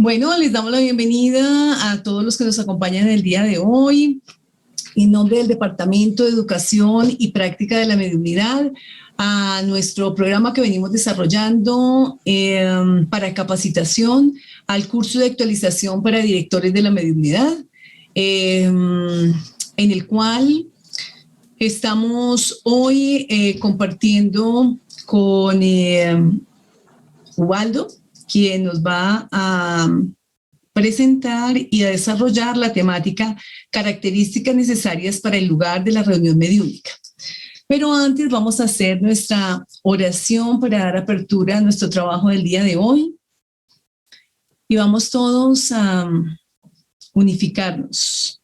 Bueno, les damos la bienvenida a todos los que nos acompañan el día de hoy. En nombre del Departamento de Educación y Práctica de la Mediunidad, a nuestro programa que venimos desarrollando para capacitación al curso de actualización para directores de la mediunidad, en el cual estamos hoy compartiendo con Ubaldo, quien nos va a presentar y a desarrollar la temática características necesarias para el lugar de la reunión mediúnica. Pero antes vamos a hacer nuestra oración para dar apertura a nuestro trabajo del día de hoy. Y vamos todos a unificarnos.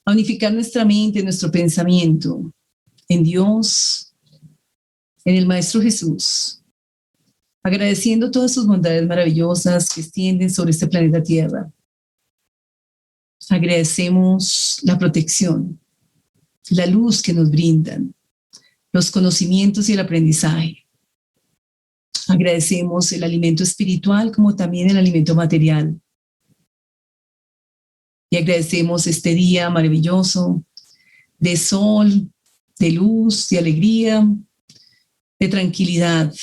A unificar nuestra mente, nuestro pensamiento en Dios, en el Maestro Jesús, agradeciendo todas sus bondades maravillosas que extienden sobre este planeta Tierra. Agradecemos la protección, la luz que nos brindan, los conocimientos y el aprendizaje. Agradecemos el alimento espiritual como también el alimento material. Y agradecemos este día maravilloso de sol, de luz, de alegría, de tranquilidad.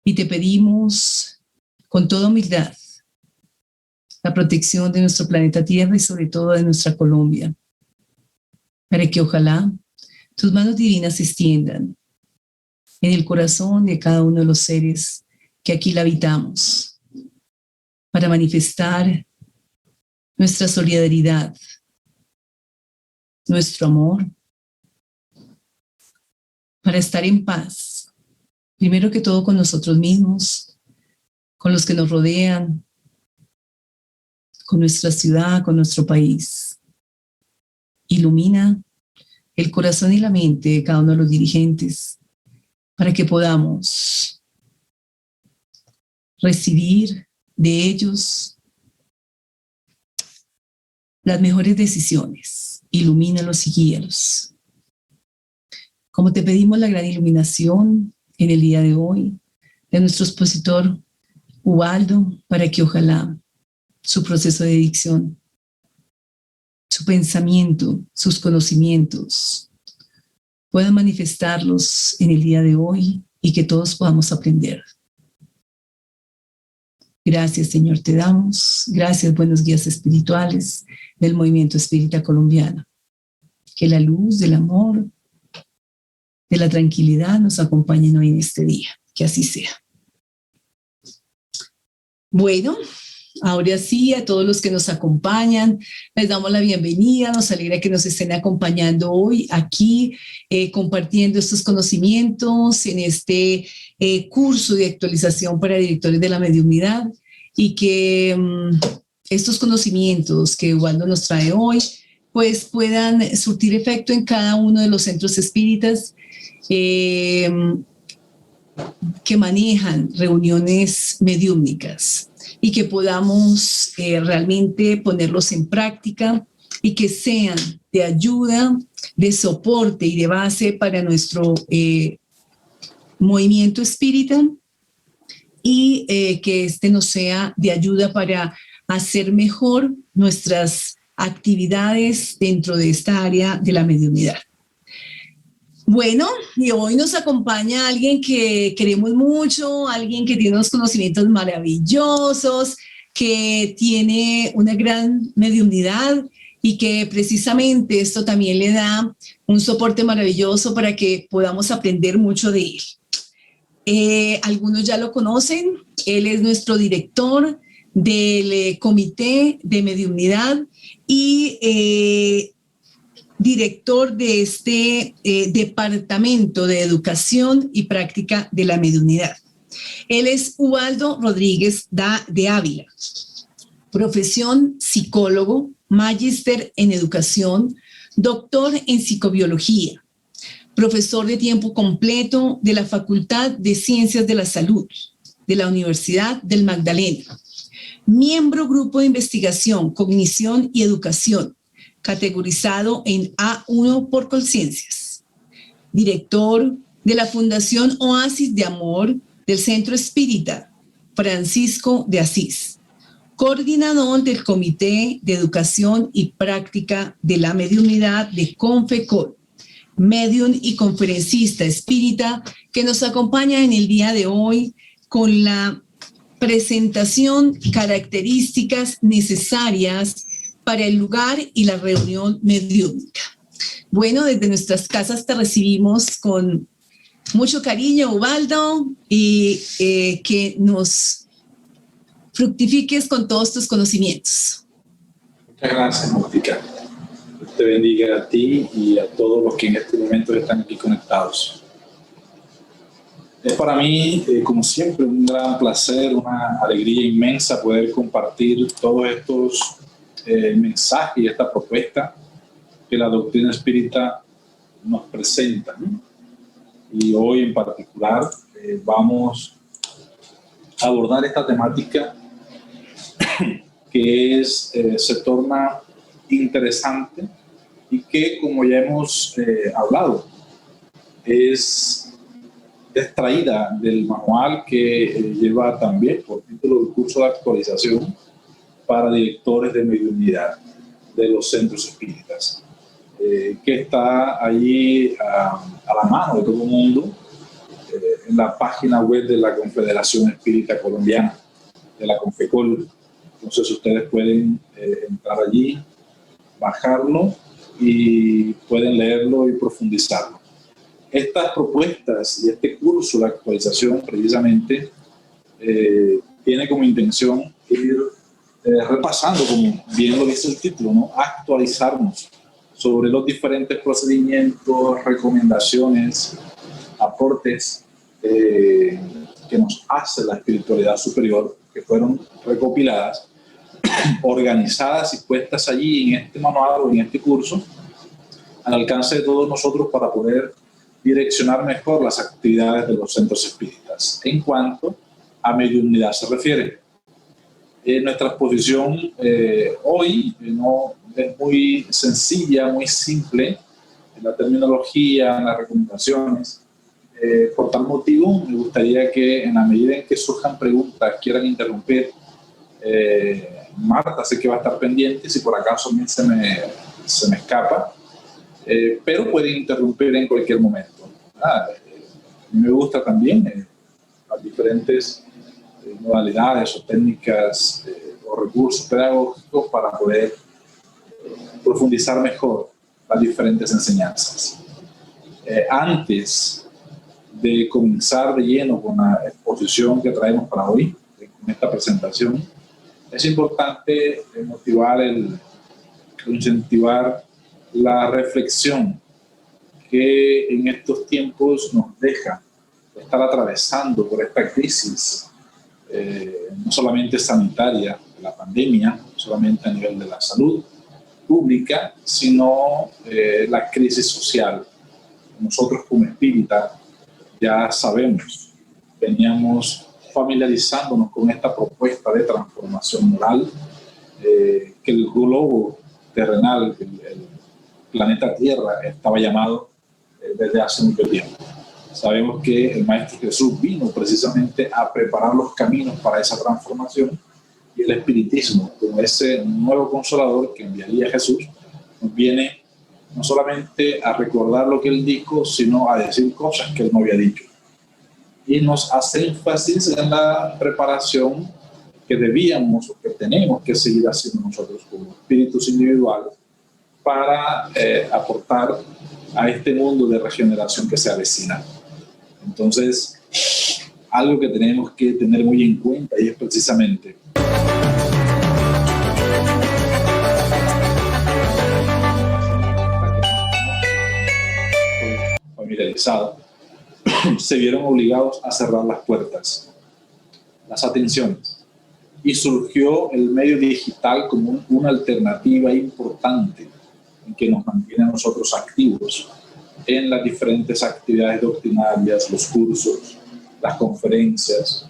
Y te pedimos con toda humildad la protección de nuestro planeta Tierra y sobre todo de nuestra Colombia, para que ojalá tus manos divinas se extiendan en el corazón de cada uno de los seres que aquí la habitamos, para manifestar nuestra solidaridad, nuestro amor, para estar en paz. Primero que todo con nosotros mismos, con los que nos rodean, con nuestra ciudad, con nuestro país. Ilumina el corazón y la mente de cada uno de los dirigentes para que podamos recibir de ellos las mejores decisiones. Ilumínalos y guíalos. Como te pedimos la gran iluminación en el día de hoy, de nuestro expositor Ubaldo, para que ojalá su proceso de dicción, su pensamiento, sus conocimientos, puedan manifestarlos en el día de hoy y que todos podamos aprender. Gracias, Señor, te damos. Gracias, buenos guías espirituales del movimiento espírita colombiano. Que la luz del amor, de la tranquilidad nos acompañen hoy en este día. Que así sea. Bueno, ahora sí, a todos los que nos acompañan, les damos la bienvenida. Nos alegra que nos estén acompañando hoy aquí, compartiendo estos conocimientos en este curso de actualización para directores de la mediunidad y que estos conocimientos que Ubaldo nos trae hoy, pues puedan surtir efecto en cada uno de los centros espíritas que manejan reuniones mediúmnicas y que podamos realmente ponerlos en práctica y que sean de ayuda, de soporte y de base para nuestro movimiento espírita y que este nos sea de ayuda para hacer mejor nuestras actividades dentro de esta área de la mediunidad. Bueno, y hoy nos acompaña alguien que queremos mucho, alguien que tiene unos conocimientos maravillosos, que tiene una gran mediunidad y que precisamente esto también le da un soporte maravilloso para que podamos aprender mucho de él. Algunos ya lo conocen, él es nuestro director del Comité de Mediunidad y director de este Departamento de Educación y Práctica de la Mediunidad. Él es Ubaldo Rodríguez de Ávila, profesión psicólogo, magíster en educación, doctor en psicobiología, profesor de tiempo completo de la Facultad de Ciencias de la Salud de la Universidad del Magdalena, miembro Grupo de Investigación, Cognición y Educación, categorizado en A1 por Conciencias, director de la Fundación Oasis de Amor del Centro Espírita Francisco de Asís, coordinador del Comité de Educación y Práctica de la Mediunidad de Confecol, medium y conferencista espírita que nos acompaña en el día de hoy con la presentación, características necesarias para el lugar y la reunión mediúnica. Bueno, desde nuestras casas te recibimos con mucho cariño, Ubaldo, y que nos fructifiques con todos tus conocimientos. Muchas gracias, Mónica. Dios te bendiga a ti y a todos los que en este momento están aquí conectados. Es para mí, como siempre, un gran placer, una alegría inmensa poder compartir todos estos mensajes y esta propuesta que la doctrina espírita nos presenta, ¿no? Y hoy en particular vamos a abordar esta temática que se torna interesante y que, como ya hemos hablado, es extraída del manual que lleva también por título el curso de actualización para directores de mediunidad de los centros espíritas, que está allí a la mano de todo el mundo en la página web de la Confederación Espírita Colombiana, de la Confecol. Entonces ustedes pueden entrar allí, bajarlo y pueden leerlo y profundizarlo. Estas propuestas y este curso de actualización precisamente tiene como intención ir repasando, como bien lo dice el título, ¿no? Actualizarnos sobre los diferentes procedimientos, recomendaciones, aportes que nos hace la espiritualidad superior, que fueron recopiladas, organizadas y puestas allí en este manual o en este curso, al alcance de todos nosotros para poder direccionar mejor las actividades de los centros espíritas. En cuanto a mediunidad se refiere, nuestra exposición hoy no es muy sencilla, muy simple en la terminología, en las recomendaciones. Por tal motivo, me gustaría que en la medida en que surjan preguntas, quieran interrumpir, Marta sé que va a estar pendiente, si por acaso a mí se me escapa, pero puede interrumpir en cualquier momento. Me gusta también las diferentes modalidades o técnicas o recursos pedagógicos para poder profundizar mejor las diferentes enseñanzas. Antes de comenzar de lleno con la exposición que traemos para hoy, con esta presentación, es importante motivar incentivar la reflexión que en estos tiempos nos deja estar atravesando por esta crisis, no solamente sanitaria, de la pandemia, no solamente a nivel de la salud pública, sino la crisis social. Nosotros como espíritas ya sabemos, veníamos familiarizándonos con esta propuesta de transformación moral, que el globo terrenal, el planeta Tierra, estaba llamado desde hace mucho tiempo. Sabemos que el Maestro Jesús vino precisamente a preparar los caminos para esa transformación, y el espiritismo, como ese nuevo consolador que enviaría Jesús, nos viene no solamente a recordar lo que él dijo, sino a decir cosas que él no había dicho. Y nos hace énfasis en la preparación que debíamos o que tenemos que seguir haciendo nosotros como espíritus individuales para aportar a este mundo de regeneración que se avecina. Entonces, algo que tenemos que tener muy en cuenta y es precisamente familiarizados, se vieron obligados a cerrar las puertas, las atenciones, y surgió el medio digital como una alternativa importante que nos mantiene a nosotros activos en las diferentes actividades doctrinarias, los cursos, las conferencias,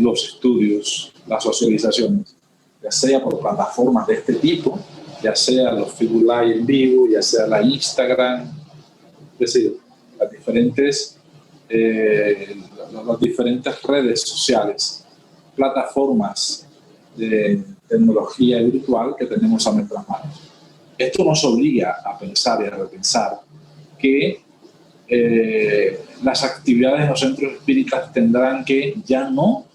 los estudios, las socializaciones, ya sea por plataformas de este tipo, ya sea los Facebook Live en vivo, ya sea la Instagram, es decir, las diferentes las diferentes redes sociales, plataformas de tecnología virtual que tenemos a nuestras manos. Esto nos obliga a pensar y a repensar que las actividades en los centros espíritas tendrán que ya no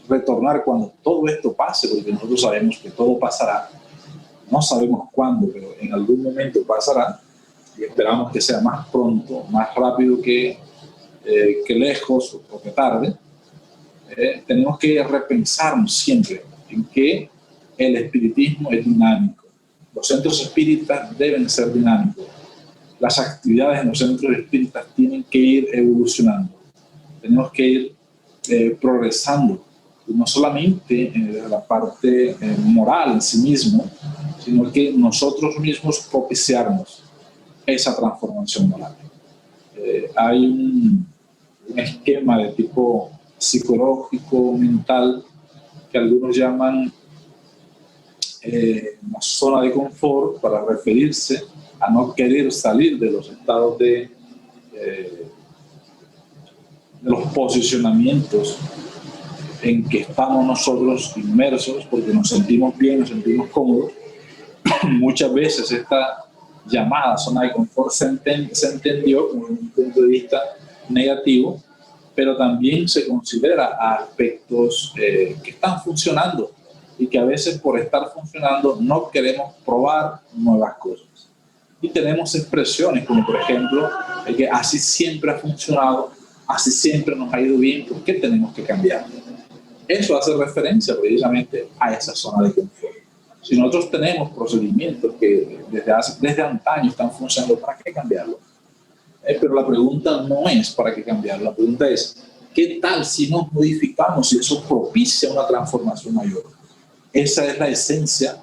retornar cuando todo esto pase, porque nosotros sabemos que todo pasará. No sabemos cuándo, pero en algún momento pasará y esperamos que sea más pronto, más rápido que lejos o que tarde. Tenemos que repensarnos siempre en que el espiritismo es dinámico. Los centros espíritas deben ser dinámicos. Las actividades en los centros espíritas tienen que ir evolucionando. Tenemos que ir progresando, no solamente en la parte moral en sí mismo, sino que nosotros mismos propiciarnos esa transformación moral. Hay un esquema de tipo psicológico, mental, que algunos llaman una zona de confort, para referirse a no querer salir de los estados de los posicionamientos en que estamos nosotros inmersos, porque nos sentimos bien, nos sentimos cómodos. Muchas veces esta llamada zona de confort se entendió como un punto de vista negativo, pero también se considera aspectos que están funcionando y que a veces por estar funcionando no queremos probar nuevas cosas. Y tenemos expresiones como, por ejemplo, que así siempre ha funcionado, así siempre nos ha ido bien, ¿por qué tenemos que cambiar? Eso hace referencia precisamente a esa zona de confort. Si nosotros tenemos procedimientos que desde antaño están funcionando, ¿para qué cambiarlo? Pero la pregunta no es para qué cambiarlo, la pregunta es, ¿qué tal si nos modificamos y eso propicia una transformación mayor? Esa es la esencia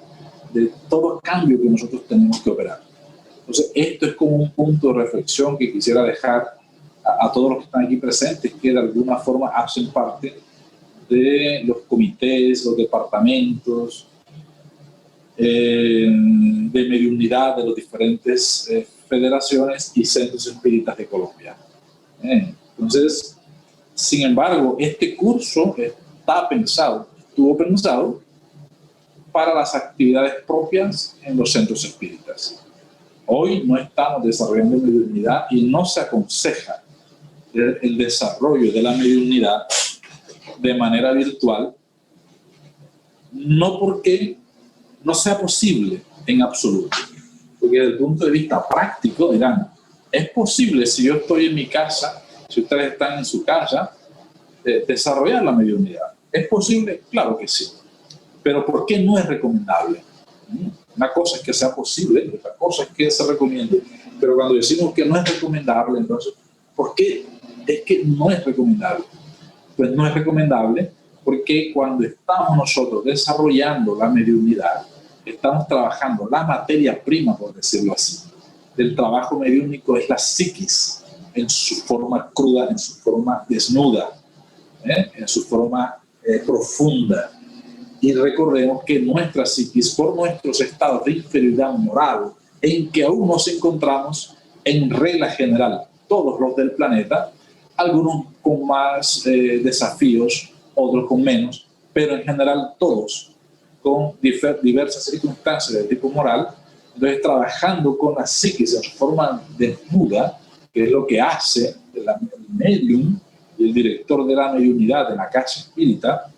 de todo cambio que nosotros tenemos que operar. Entonces, esto es como un punto de reflexión que quisiera dejar a todos los que están aquí presentes, que de alguna forma hacen parte de los comités, los departamentos de mediunidad de las diferentes federaciones y centros espíritas de Colombia. Entonces, sin embargo, este curso estuvo pensado para las actividades propias en los centros espíritas. Hoy no estamos desarrollando mediunidad y no se aconseja el desarrollo de la mediunidad de manera virtual, no porque no sea posible en absoluto, porque desde el punto de vista práctico dirán, es posible si yo estoy en mi casa, si ustedes están en su casa, desarrollar la mediunidad. ¿Es posible? Claro que sí. Pero ¿por qué no es recomendable? Una cosa es que sea posible, otra cosa es que se recomiende. Pero cuando decimos que no es recomendable, entonces, ¿por qué es que no es recomendable? Pues no es recomendable porque cuando estamos nosotros desarrollando la mediunidad, estamos trabajando la materia prima, por decirlo así, del trabajo mediúnico es la psiquis, en su forma cruda, en su forma desnuda, en su forma profunda. Y recordemos que nuestra psiquis, por nuestros estados de inferioridad moral, en que aún nos encontramos, en regla general, todos los del planeta, algunos con más desafíos, otros con menos, pero en general todos con diversas circunstancias de tipo moral. Entonces, trabajando con la psiquis en su forma desnuda, que es lo que hace el medium y el director de la mediunidad de la casa espírita,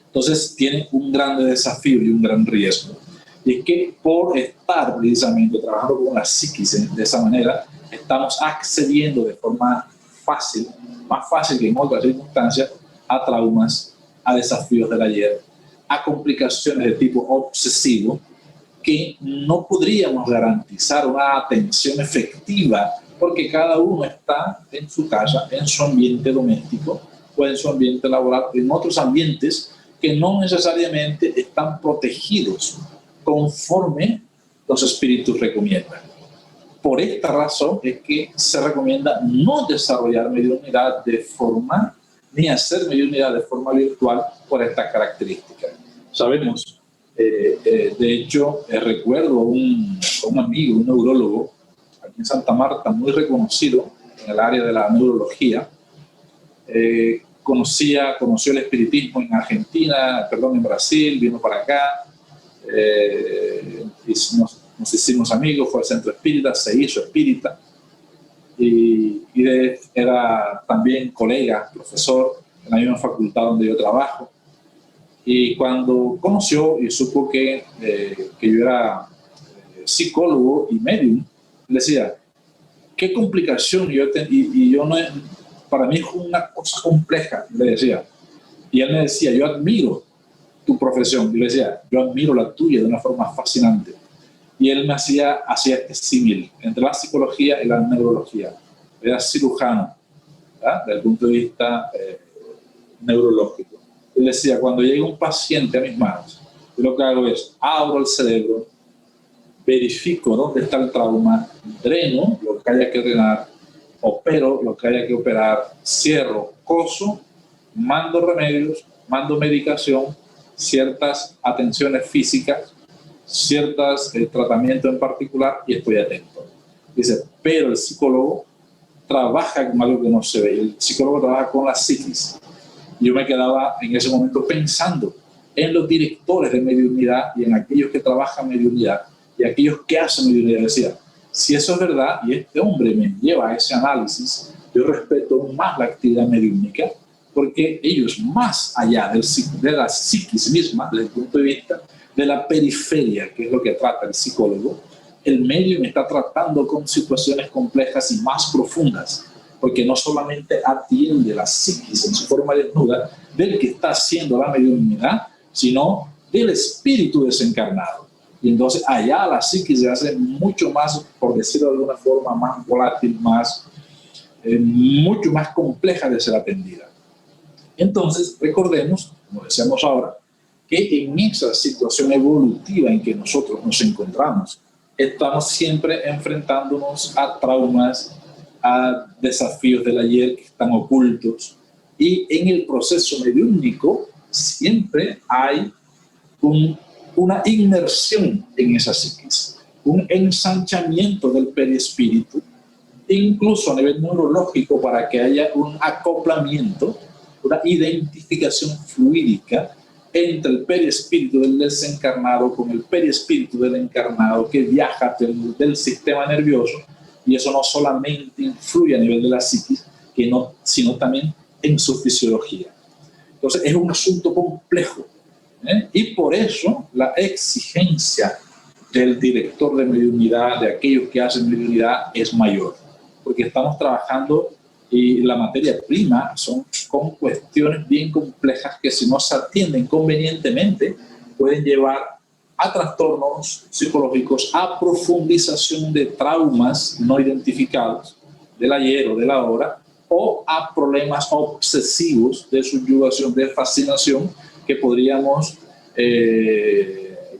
entonces tiene un gran desafío y un gran riesgo. Y es que por estar precisamente trabajando con la psiquis de esa manera, estamos accediendo de forma fácil, más fácil que en otras circunstancias, a traumas, a desafíos del ayer, a complicaciones de tipo obsesivo, que no podríamos garantizar una atención efectiva, porque cada uno está en su casa, en su ambiente doméstico o en su ambiente laboral, en otros ambientes que no necesariamente están protegidos conforme los espíritus recomiendan. Por esta razón es que se recomienda no desarrollar mediunidad de forma, ni hacer mediunidad de forma virtual por estas características. Sabemos, de hecho, recuerdo a un amigo, un neurólogo, aquí en Santa Marta, muy reconocido en el área de la neurología, conoció el espiritismo en Argentina, perdón, en Brasil, vino para acá, nos hicimos amigos, fue al centro espírita, se hizo espírita, y era también colega, profesor en la misma facultad donde yo trabajo. Y cuando conoció y supo que yo era psicólogo y medium, le decía, qué complicación, yo no, para mí es una cosa compleja, le decía. Y él me decía, yo admiro tu profesión. Y le decía, yo admiro la tuya de una forma fascinante. Y él me hacía este símil entre la psicología y la neurología. Era cirujano, ¿verdad? Desde el punto de vista neurológico. Él decía, cuando llega un paciente a mis manos, yo lo que hago es, abro el cerebro, verifico dónde está el trauma, dreno lo que haya que drenar, opero lo que haya que operar, cierro, coso, mando remedios, mando medicación, ciertas atenciones físicas, ciertos tratamientos en particular y estoy atento. Dice, pero el psicólogo trabaja con algo que no se ve. El psicólogo trabaja con la psiquis. Yo me quedaba en ese momento pensando en los directores de mediunidad y en aquellos que trabajan mediunidad y aquellos que hacen mediunidad. Decía, si eso es verdad y este hombre me lleva a ese análisis, yo respeto más la actividad mediúnica porque ellos, más allá de la psiquis misma, desde el punto de vista de la periferia, que es lo que trata el psicólogo, el medium está tratando con situaciones complejas y más profundas, porque no solamente atiende la psiquis en su forma desnuda del que está haciendo la mediunidad, sino del espíritu desencarnado. Y entonces allá la psiquis se hace mucho más, por decirlo de alguna forma, más volátil, mucho más compleja de ser atendida. Entonces, recordemos, como decíamos ahora, que en esa situación evolutiva en que nosotros nos encontramos, estamos siempre enfrentándonos a traumas, a desafíos del ayer que están ocultos, y en el proceso mediúnico siempre hay una inmersión en esa psiquis, un ensanchamiento del perispíritu, incluso a nivel neurológico, para que haya un acoplamiento, una identificación fluídica entre el perispíritu del desencarnado con el perispíritu del encarnado que viaja del sistema nervioso, y eso no solamente influye a nivel de la psiquis, sino también en su fisiología. Entonces es un asunto complejo, y por eso la exigencia del director de mediunidad, de aquellos que hacen mediunidad, es mayor, porque estamos trabajando y la materia prima son con cuestiones bien complejas que, si no se atienden convenientemente, pueden llevar a trastornos psicológicos, a profundización de traumas no identificados del ayer o de la hora, o a problemas obsesivos de subyugación, de fascinación, que podríamos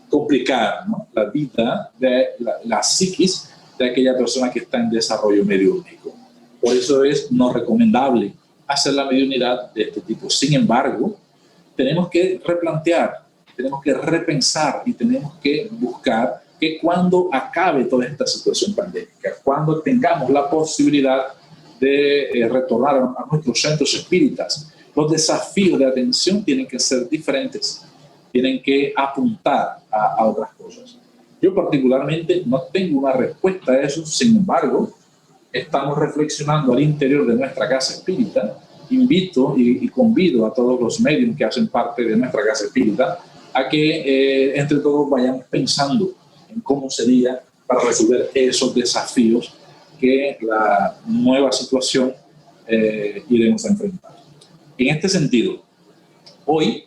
complicar, ¿no?, la vida de la psiquis de aquella persona que está en desarrollo mediúnico. Por eso es no recomendable hacer la mediunidad de este tipo. Sin embargo, tenemos que replantear, tenemos que repensar y tenemos que buscar que cuando acabe toda esta situación pandémica, cuando tengamos la posibilidad de retornar a nuestros centros espíritas, los desafíos de atención tienen que ser diferentes, tienen que apuntar a otras cosas. Yo particularmente no tengo una respuesta a eso, sin embargo, estamos reflexionando al interior de nuestra casa espírita. Invito y convido a todos los medios que hacen parte de nuestra casa espírita a que entre todos vayamos pensando en cómo sería para resolver esos desafíos que la nueva situación iremos a enfrentar. En este sentido, hoy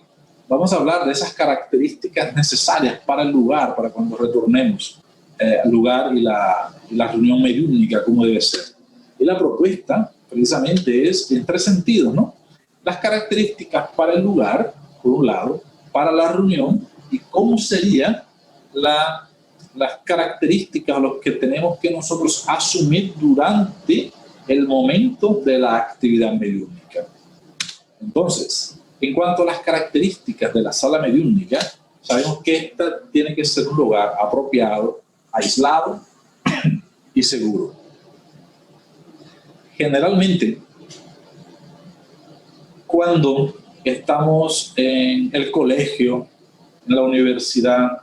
vamos a hablar de esas características necesarias para el lugar, para cuando retornemos al lugar y la reunión mediúnica, como debe ser. Y la propuesta precisamente es en tres sentidos, ¿no? Las características para el lugar, por un lado, para la reunión, y cómo serían las características, los que tenemos que nosotros asumir durante el momento de la actividad mediúnica. Entonces, en cuanto a las características de la sala mediúnica, sabemos que esta tiene que ser un lugar apropiado, aislado y seguro. Generalmente, cuando estamos en el colegio, en la universidad,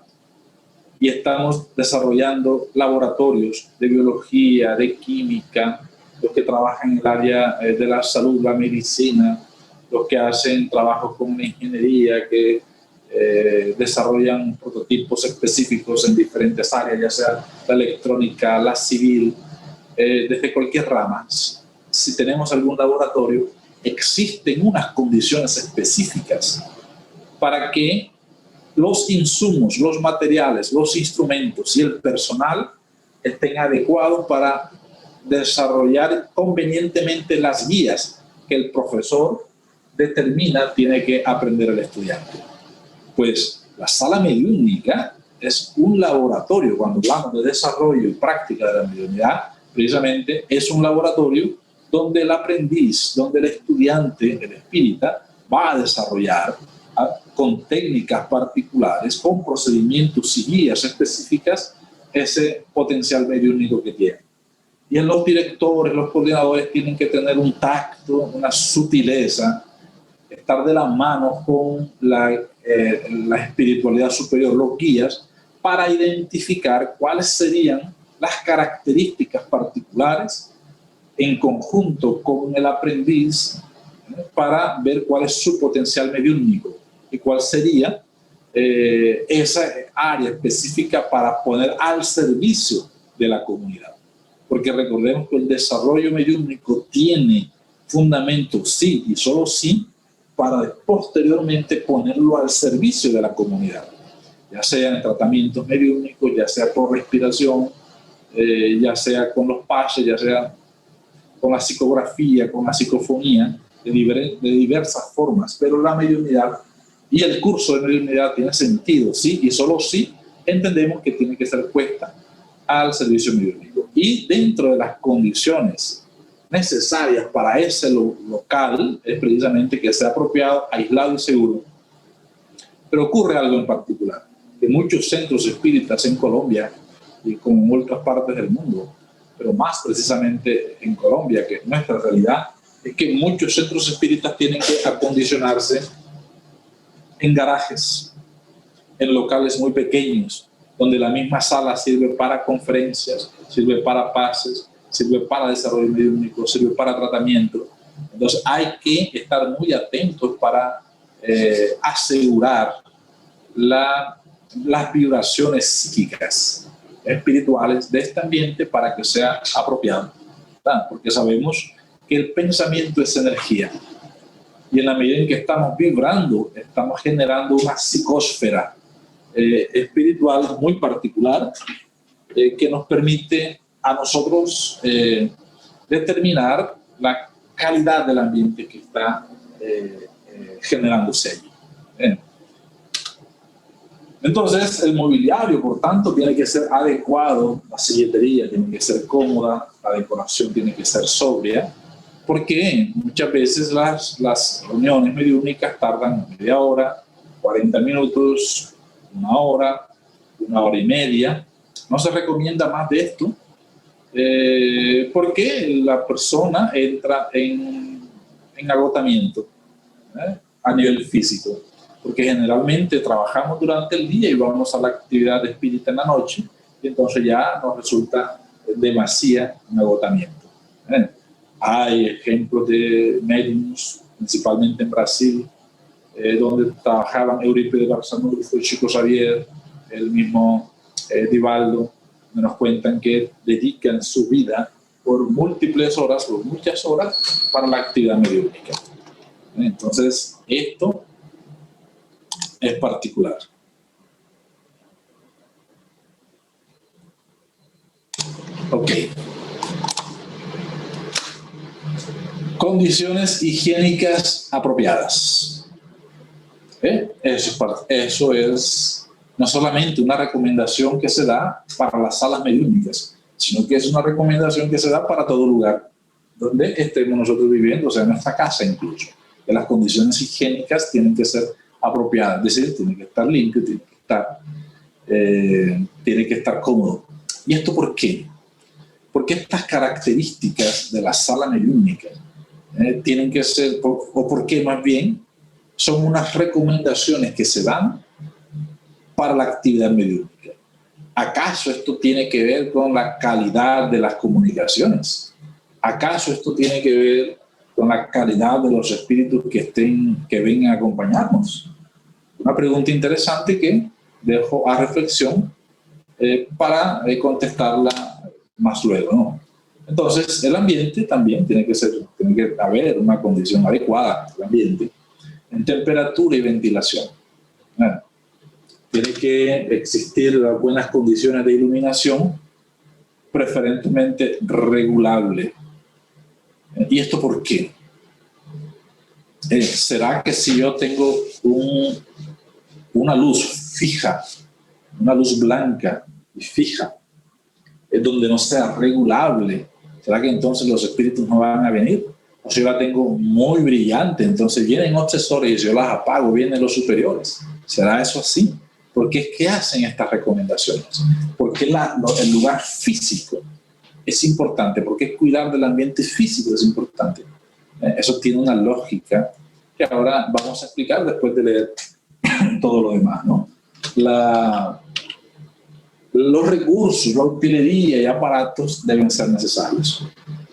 y estamos desarrollando laboratorios de biología, de química, los que trabajan en el área de la salud, la medicina, los que hacen trabajos con la ingeniería, que desarrollan prototipos específicos en diferentes áreas, ya sea la electrónica, la civil, desde cualquier rama. Si tenemos algún laboratorio, existen unas condiciones específicas para que los insumos, los materiales, los instrumentos y el personal estén adecuados para desarrollar convenientemente las guías que el profesor determina tiene que aprender el estudiante. Pues la sala mediúnica es un laboratorio. Cuando hablamos de desarrollo y práctica de la mediunidad, precisamente es un laboratorio donde el aprendiz, donde el estudiante, el espírita, va a desarrollar con técnicas particulares, con procedimientos y guías específicas, ese potencial mediúnico que tiene. Y en los directores, los coordinadores tienen que tener un tacto, una sutileza, estar de la mano con la espiritualidad superior, los guías, para identificar cuáles serían las características particulares en conjunto con el aprendiz, para ver cuál es su potencial mediúnico y cuál sería esa área específica para poner al servicio de la comunidad. Porque recordemos que el desarrollo mediúnico tiene fundamento, sí y solo sí, para posteriormente ponerlo al servicio de la comunidad, ya sea en tratamientos mediúnicos, ya sea por respiración, ya sea con los pases, ya sea con la psicografía, con la psicofonía, de diversas formas. Pero la mediunidad y el curso de mediunidad tiene sentido, sí y solo sí entendemos que tiene que ser puesta al servicio mediúnico. Y dentro de las condiciones necesarias para ese local es precisamente que sea apropiado, aislado y seguro. Pero ocurre algo en particular, que muchos centros espíritas en Colombia y como en otras partes del mundo, pero más precisamente en Colombia, que es nuestra realidad, es que muchos centros espíritas tienen que acondicionarse en garajes, en locales muy pequeños, donde la misma sala sirve para conferencias, sirve para pases, sirve para desarrollo mediúnico, sirve para tratamiento. Entonces hay que estar muy atentos para asegurar las vibraciones psíquicas, espirituales de este ambiente para que sea apropiado, ¿verdad? Porque sabemos que el pensamiento es energía y en la medida en que estamos vibrando, estamos generando una psicosfera espiritual muy particular que nos permite a nosotros determinar la calidad del ambiente que está generándose allí. Entonces, el mobiliario, por tanto, tiene que ser adecuado, la silletería tiene que ser cómoda, la decoración tiene que ser sobria, porque muchas veces las reuniones mediúnicas tardan media hora, 40 minutos, una hora y media. No se recomienda más de esto, porque la persona entra en agotamiento a nivel físico, porque generalmente trabajamos durante el día y vamos a la actividad espírita en la noche, y entonces ya nos resulta demasiado un agotamiento. Hay ejemplos de médiums, principalmente en Brasil, donde trabajaban Eurípides Barçanufo, Chico Xavier, el mismo Divaldo, nos cuentan que dedican su vida por múltiples horas, por muchas horas, para la actividad mediúnica. Entonces, esto es particular. Ok. Condiciones higiénicas apropiadas. Eso es no solamente una recomendación que se da para las salas mediúnicas, sino que es una recomendación que se da para todo lugar donde estemos nosotros viviendo, o sea, en nuestra casa incluso. Que las condiciones higiénicas tienen que ser apropiadas, es decir, tiene que estar limpio, tiene que estar cómodo. ¿Y esto por qué? Porque estas características de la sala mediúnica tienen que ser, o por qué más bien, son unas recomendaciones que se dan para la actividad mediúnica. ¿Acaso esto tiene que ver con la calidad de las comunicaciones? ¿Acaso esto tiene que ver con la calidad de los espíritus que vengan a acompañarnos? Una pregunta interesante que dejo a reflexión para contestarla más luego, ¿no? Entonces, el ambiente también tiene que haber una condición adecuada del ambiente en temperatura y ventilación. Tiene que existir buenas condiciones de iluminación, preferentemente regulable. ¿Y esto por qué? ¿Será que si yo tengo una luz fija, una luz blanca y fija, es donde no sea regulable, será que entonces los espíritus no van a venir? O si yo la tengo muy brillante, entonces vienen obsesores y si yo las apago, vienen los superiores. ¿Será eso así? Porque ¿qué hacen estas recomendaciones? Porque el lugar físico es importante, porque cuidar del ambiente físico es importante. Eso tiene una lógica que ahora vamos a explicar después de leer todo lo demás, ¿no? Los recursos, la utilería y aparatos deben ser necesarios.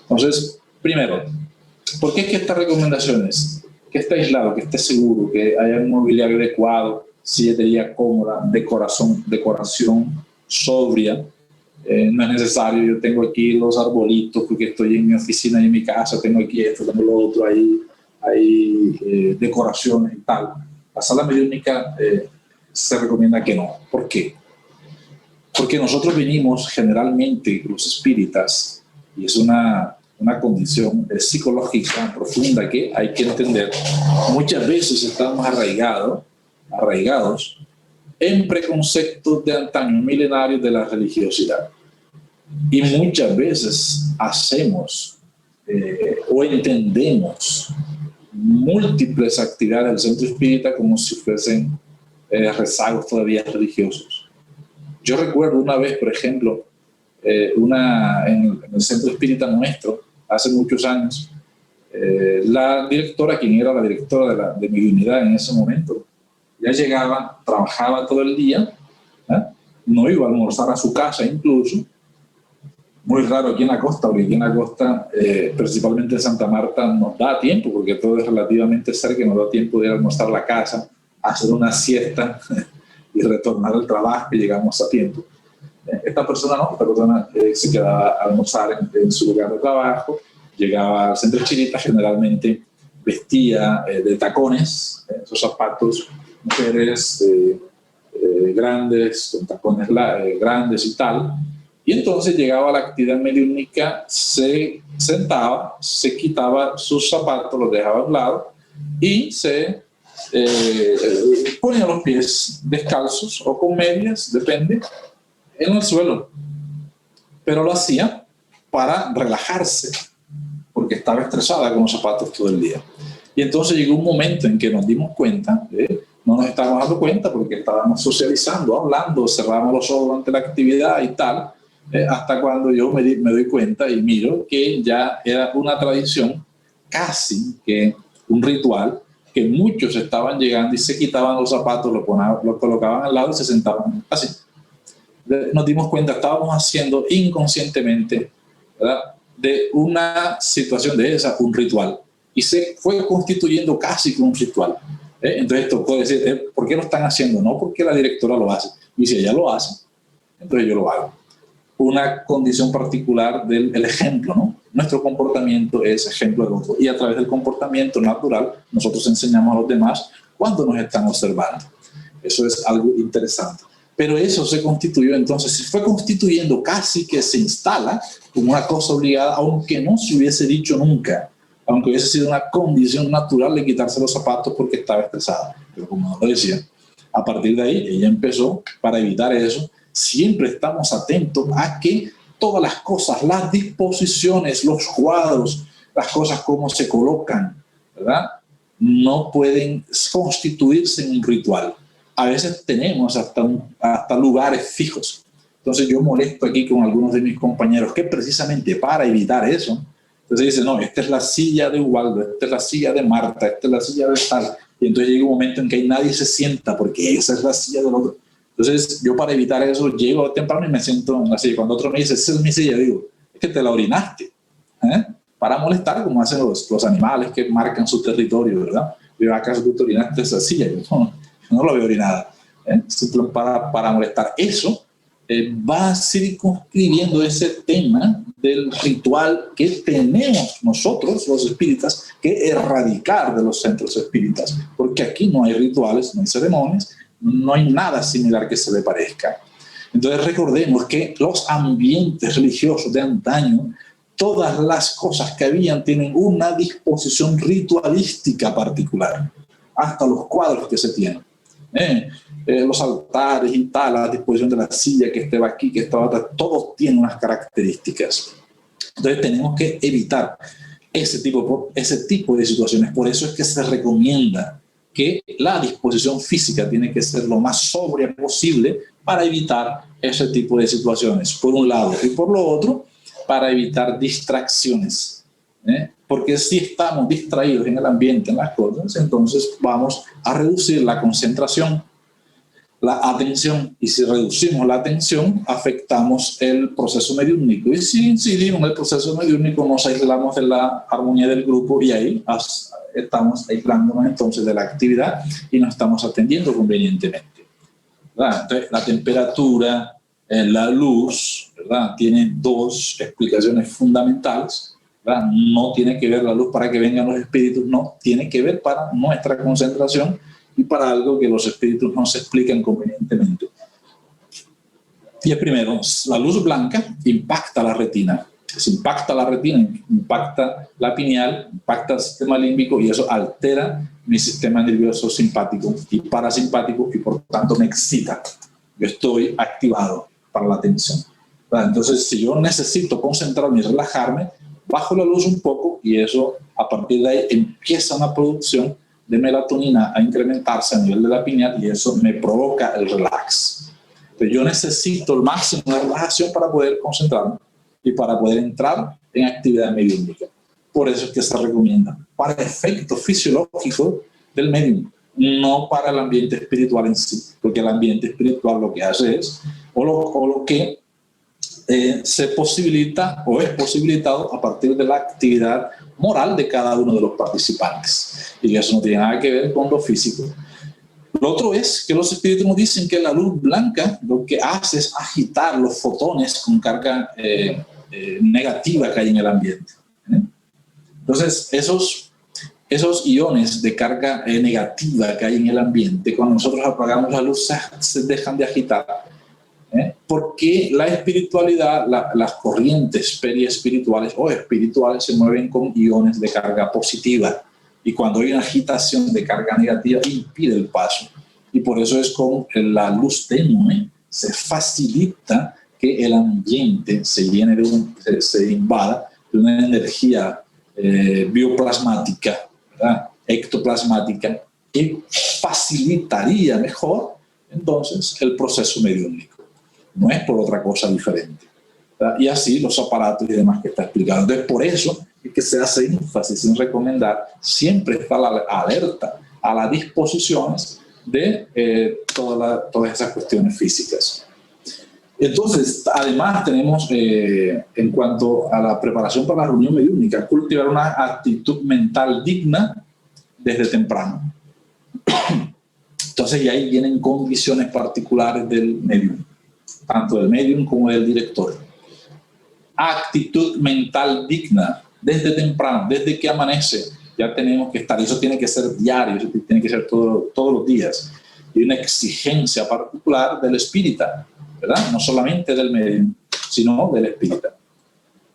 Entonces, primero, ¿por qué es que estas recomendaciones? Que esté aislado, que esté seguro, que haya un mobiliario adecuado, sillería cómoda, decoración sobria. No es necesario, yo tengo aquí los arbolitos porque estoy en mi oficina y en mi casa, tengo aquí esto, tengo lo otro, hay decoraciones y tal. La sala mediúnica se recomienda que no. ¿Por qué? Porque nosotros venimos generalmente, los espíritas, y es una condición psicológica profunda que hay que entender, muchas veces estamos arraigados en preconceptos de antaño, milenarios de la religiosidad. Y muchas veces hacemos o entendemos múltiples actividades del centro espírita como si fuesen rezagos todavía religiosos. Yo recuerdo una vez, por ejemplo, en el centro espírita nuestro, hace muchos años, la directora, quien era la directora de mi unidad en ese momento, ya llegaba, trabajaba todo el día, no iba a almorzar a su casa incluso. Muy raro aquí en la costa, porque aquí en la costa, principalmente en Santa Marta, nos da tiempo, porque todo es relativamente cerca, nos da tiempo de ir a almorzar a la casa, hacer una siesta y retornar al trabajo y llegamos a tiempo. Esta persona se quedaba a almorzar en su lugar de trabajo, llegaba al centro espírita, generalmente vestía de tacones, esos zapatos, mujeres grandes, con tacones grandes y tal. Y entonces llegaba a la actividad mediúnica, se sentaba, se quitaba sus zapatos, los dejaba a un lado y se ponía los pies descalzos o con medias, depende, en el suelo. Pero lo hacía para relajarse, porque estaba estresada con los zapatos todo el día. Y entonces llegó un momento en que nos dimos cuenta, no nos estábamos dando cuenta porque estábamos socializando, hablando, cerramos los ojos ante la actividad y tal, hasta cuando yo me doy cuenta y miro que ya era una tradición, casi que un ritual, que muchos estaban llegando y se quitaban los zapatos, los colocaban al lado y se sentaban así. Nos dimos cuenta, estábamos haciendo inconscientemente, ¿verdad?, de una situación de esa un ritual. Y se fue constituyendo casi como un ritual. Entonces tocó decir, ¿por qué lo están haciendo? No porque la directora lo hace. Y si ella lo hace, entonces yo lo hago. Una condición particular del ejemplo, ¿no? Nuestro comportamiento es ejemplo del otro. Y a través del comportamiento natural, nosotros enseñamos a los demás cuando nos están observando. Eso es algo interesante. Pero eso se constituyó, entonces se fue constituyendo, casi que se instala como una cosa obligada, aunque no se hubiese dicho nunca, aunque hubiese sido una condición natural de quitarse los zapatos porque estaba estresada. Pero como no lo decía, a partir de ahí ella empezó, para evitar eso, siempre estamos atentos a que todas las cosas, las disposiciones, los cuadros, las cosas como se colocan, ¿verdad?, no pueden constituirse en un ritual. A veces tenemos hasta lugares fijos. Entonces yo molesto aquí con algunos de mis compañeros que precisamente para evitar eso, Entonces dice, no, esta es la silla de Ubaldo, esta es la silla de Marta, esta es la silla de tal. Y entonces llega un momento en que nadie se sienta porque esa es la silla del otro. Entonces yo, para evitar eso, llego temprano y me siento en la silla. Cuando otro me dice, esa es mi silla, digo, es que te la orinaste, ¿eh? Para molestar, como hacen los animales que marcan su territorio, ¿verdad? Yo, ¿acaso tú te orinaste esa silla? Yo no la veo orinada, ¿eh? Simplemente para molestar. Eso va circunscribiendo ese tema del ritual que tenemos nosotros, los espíritas, que erradicar de los centros espíritas, porque aquí no hay rituales, no hay ceremonias, no hay nada similar que se le parezca. Entonces recordemos que los ambientes religiosos de antaño, todas las cosas que habían tienen una disposición ritualística particular, hasta los cuadros que se tienen. Los altares y tal, la disposición de la silla que estaba aquí, que estaba atrás, todos tienen unas características. Entonces tenemos que evitar ese tipo de situaciones. Por eso es que se recomienda que la disposición física tiene que ser lo más sobria posible para evitar ese tipo de situaciones, por un lado, y por lo otro, para evitar distracciones. Porque si estamos distraídos en el ambiente, en las cosas, entonces vamos a reducir la concentración, la atención, y si reducimos la atención, afectamos el proceso mediúmnico. Y si incidimos en el proceso mediúmnico, nos aislamos de la armonía del grupo y ahí estamos aislándonos entonces de la actividad y no estamos atendiendo convenientemente, ¿verdad? Entonces, la temperatura, la luz, ¿verdad? Tienen dos explicaciones fundamentales, ¿verdad? No tiene que ver la luz para que vengan los espíritus, no, tiene que ver para nuestra concentración y para algo que los espíritus no se explican convenientemente. Y el primero, la luz blanca impacta la retina. Si impacta la retina, impacta la pineal, impacta el sistema límbico y eso altera mi sistema nervioso simpático y parasimpático y por tanto me excita. Yo estoy activado para la atención. Entonces, si yo necesito concentrarme y relajarme, bajo la luz un poco y eso, a partir de ahí, empieza una producción de melatonina a incrementarse a nivel de la pineal y eso me provoca el relax. Entonces, yo necesito el máximo de relajación para poder concentrarme y para poder entrar en actividad mediúmnica. Por eso es que se recomienda para efectos fisiológicos del medium, no para el ambiente espiritual en sí, porque el ambiente espiritual lo que hace es, o lo que se posibilita o es posibilitado a partir de la actividad moral de cada uno de los participantes. Y eso no tiene nada que ver con lo físico. Lo otro es que los espíritus nos dicen que la luz blanca lo que hace es agitar los fotones con carga negativa que hay en el ambiente. Entonces, esos iones de carga negativa que hay en el ambiente, cuando nosotros apagamos la luz, se dejan de agitar. Porque la espiritualidad, las corrientes periespirituales o espirituales se mueven con iones de carga positiva. Y cuando hay una agitación de carga negativa, impide el paso. Y por eso es con la luz tenue se facilita que el ambiente se llene se invada de una energía bioplasmática, ¿verdad? Ectoplasmática, que facilitaría mejor entonces el proceso mediúmnico. No es por otra cosa diferente, ¿verdad? Y así los aparatos y demás que está explicado. Entonces, por eso es que se hace énfasis en recomendar siempre estar alerta a las disposiciones de todas esas cuestiones físicas. Entonces, además tenemos, en cuanto a la preparación para la reunión mediúnica, cultivar una actitud mental digna desde temprano. Entonces, y ahí vienen condiciones particulares del medium, tanto del medium como del director. Actitud mental digna desde temprano, desde que amanece, ya tenemos que estar. Eso tiene que ser diario, eso tiene que ser todos los días. Y una exigencia particular del espírita, ¿verdad? No solamente del medium, sino del espírita.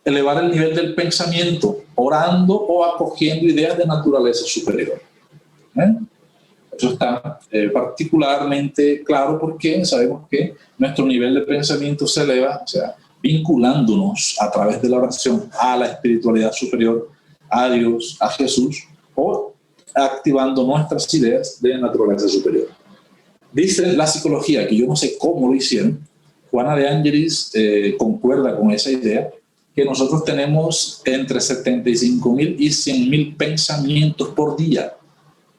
Elevar el nivel del pensamiento, orando o acogiendo ideas de naturaleza superior. Eso está particularmente claro porque sabemos que nuestro nivel de pensamiento se eleva, o sea, vinculándonos a través de la oración a la espiritualidad superior, a Dios, a Jesús, o activando nuestras ideas de naturaleza superior. Dice la psicología, que yo no sé cómo lo hicieron, Juana de Ángelis concuerda con esa idea, que nosotros tenemos entre 75.000 y 100.000 pensamientos por día.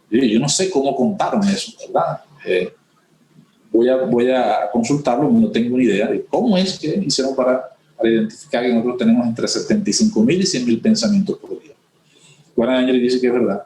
Yo no sé cómo contaron eso, ¿verdad? Voy a consultarlo, no tengo ni idea de cómo es que hicieron para identificar que nosotros tenemos entre 75.000 y 100.000 pensamientos por día. Warren Angel dice que es verdad.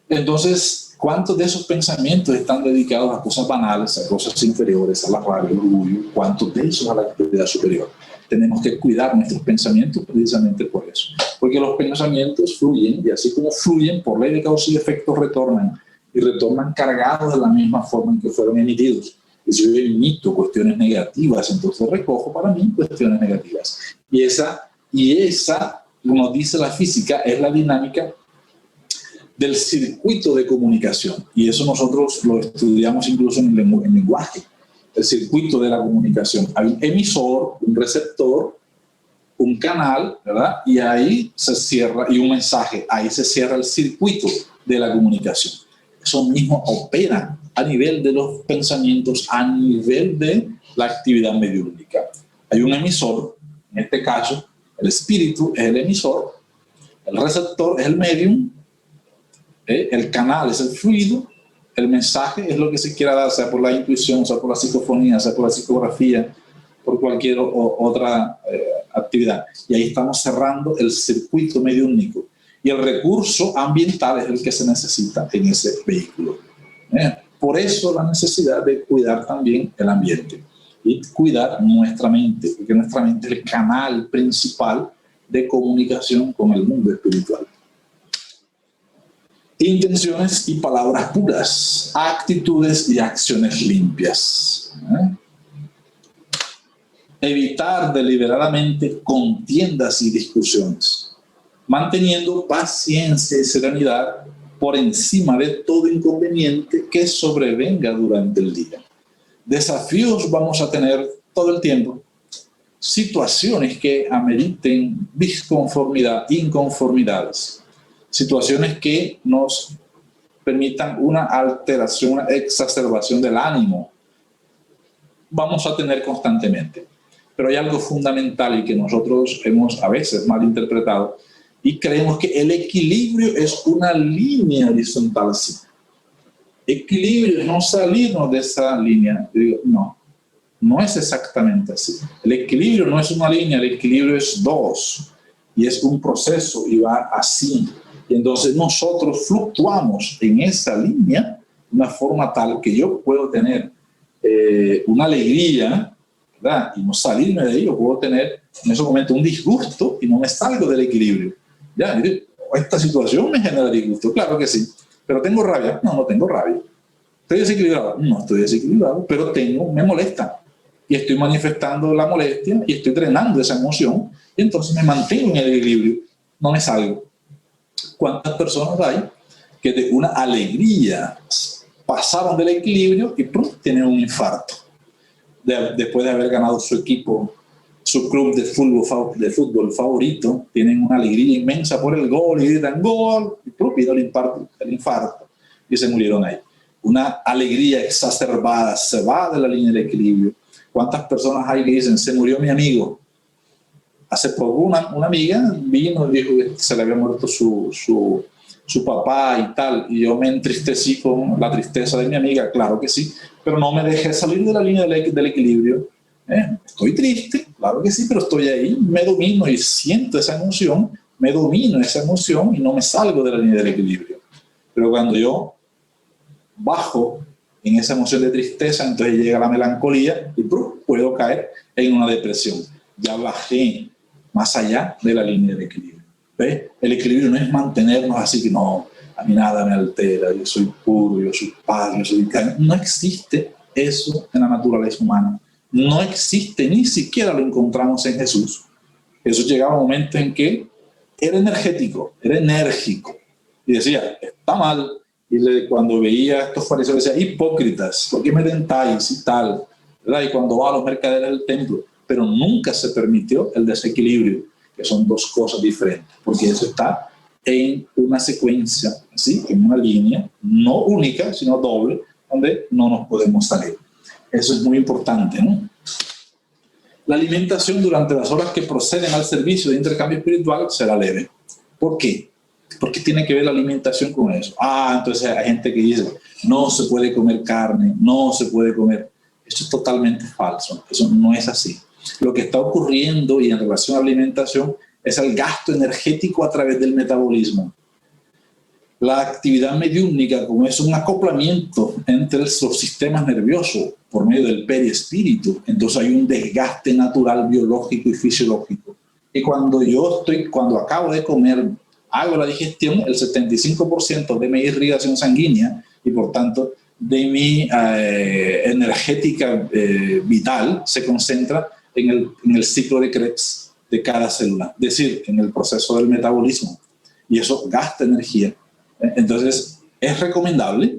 Entonces, ¿cuántos de esos pensamientos están dedicados a cosas banales, a cosas inferiores, a la rabia, al orgullo? ¿Cuántos de esos a la actividad superior? Tenemos que cuidar nuestros pensamientos precisamente por eso. Porque los pensamientos fluyen, y así como fluyen, por ley de causa y efecto retornan. Y retornan cargados de la misma forma en que fueron emitidos. Y si yo emito cuestiones negativas, entonces recojo para mí cuestiones negativas. Y esa, como dice la física, es la dinámica del circuito de comunicación. Y eso nosotros lo estudiamos incluso en el lenguaje. El circuito de la comunicación. Hay un emisor, un receptor, un canal, ¿verdad? Y ahí se cierra, y un mensaje, ahí se cierra el circuito de la comunicación. Eso mismo opera a nivel de los pensamientos, a nivel de la actividad mediúnica. Hay un emisor, en este caso, el espíritu es el emisor, el receptor es el medium, el canal es el fluido, el mensaje es lo que se quiera dar, sea por la intuición, sea por la psicofonía, sea por la psicografía, por cualquier otra actividad. Y ahí estamos cerrando el circuito mediúnico. Y el recurso ambiental es el que se necesita en ese vehículo. Por eso la necesidad de cuidar también el ambiente y cuidar nuestra mente, porque nuestra mente es el canal principal de comunicación con el mundo espiritual. Intenciones y palabras puras, actitudes y acciones limpias. Evitar deliberadamente contiendas y discusiones, manteniendo paciencia y serenidad por encima de todo inconveniente que sobrevenga durante el día. Desafíos vamos a tener todo el tiempo, situaciones que ameriten disconformidad, inconformidades, situaciones que nos permitan una alteración, una exacerbación del ánimo, vamos a tener constantemente. Pero hay algo fundamental y que nosotros hemos a veces malinterpretado y creemos que el equilibrio es una línea horizontal así. Equilibrio es no salirnos de esa línea. Digo, no es exactamente así. El equilibrio no es una línea, el equilibrio es dos y es un proceso y va así. Y entonces nosotros fluctuamos en esa línea de una forma tal que yo puedo tener una alegría, ¿verdad? Y no salirme de ahí, yo puedo tener en ese momento un disgusto y no me salgo del equilibrio. Ya, esta situación me genera disgusto, claro que sí, pero tengo rabia, no tengo rabia. ¿Estoy desequilibrado? No estoy desequilibrado, pero me molesta y estoy manifestando la molestia y estoy drenando esa emoción y entonces me mantengo en el equilibrio, no me salgo. ¿Cuántas personas hay que de una alegría pasaron del equilibrio y tienen un infarto después de haber ganado su equipo, su club de fútbol favorito, tienen una alegría inmensa por el gol y gritan gol y vino el infarto y se murieron ahí? Una alegría exacerbada se va de la línea del equilibrio. ¿Cuántas personas hay que dicen se murió mi amigo? Hace poco una amiga vino y dijo que se le había muerto su papá y tal, y yo me entristecí con la tristeza de mi amiga, claro que sí, pero no me dejé salir de la línea del equilibrio. Estoy triste, claro que sí, pero estoy ahí, me domino y siento esa emoción, me domino esa emoción y no me salgo de la línea del equilibrio. Pero cuando yo bajo en esa emoción de tristeza, entonces llega la melancolía y puedo caer en una depresión. Ya bajé más allá de la línea del equilibrio. ¿Ves? El equilibrio no es mantenernos así que no, a mí nada me altera, yo soy puro, yo soy paz, yo soy calma. No existe eso en la naturaleza humana. No existe, ni siquiera lo encontramos en Jesús. Jesús llegaba a un momento en que era energético, era enérgico y decía, está mal. Y cuando veía a estos fariseos decía, hipócritas, ¿por qué me tentáis y tal? ¿Verdad? Y cuando va a los mercaderes del templo, pero nunca se permitió el desequilibrio, que son dos cosas diferentes, porque eso está en una secuencia, ¿sí? En una línea, no única, sino doble, donde no nos podemos salir. Eso es muy importante, ¿no? La alimentación durante las horas que proceden al servicio de intercambio espiritual será leve. ¿Por qué? Porque tiene que ver la alimentación con eso. Entonces hay gente que dice, no se puede comer carne, no se puede comer. Eso es totalmente falso. Eso no es así. Lo que está ocurriendo y en relación a la alimentación es el gasto energético a través del metabolismo. La actividad mediúmnica, como es un acoplamiento entre los sistemas nerviosos por medio del perispíritu, entonces hay un desgaste natural biológico y fisiológico. Y cuando acabo de comer, hago la digestión, el 75% de mi irrigación sanguínea y por tanto de mi energética vital se concentra en el ciclo de Krebs de cada célula, es decir, en el proceso del metabolismo. Y eso gasta energía. Entonces, es recomendable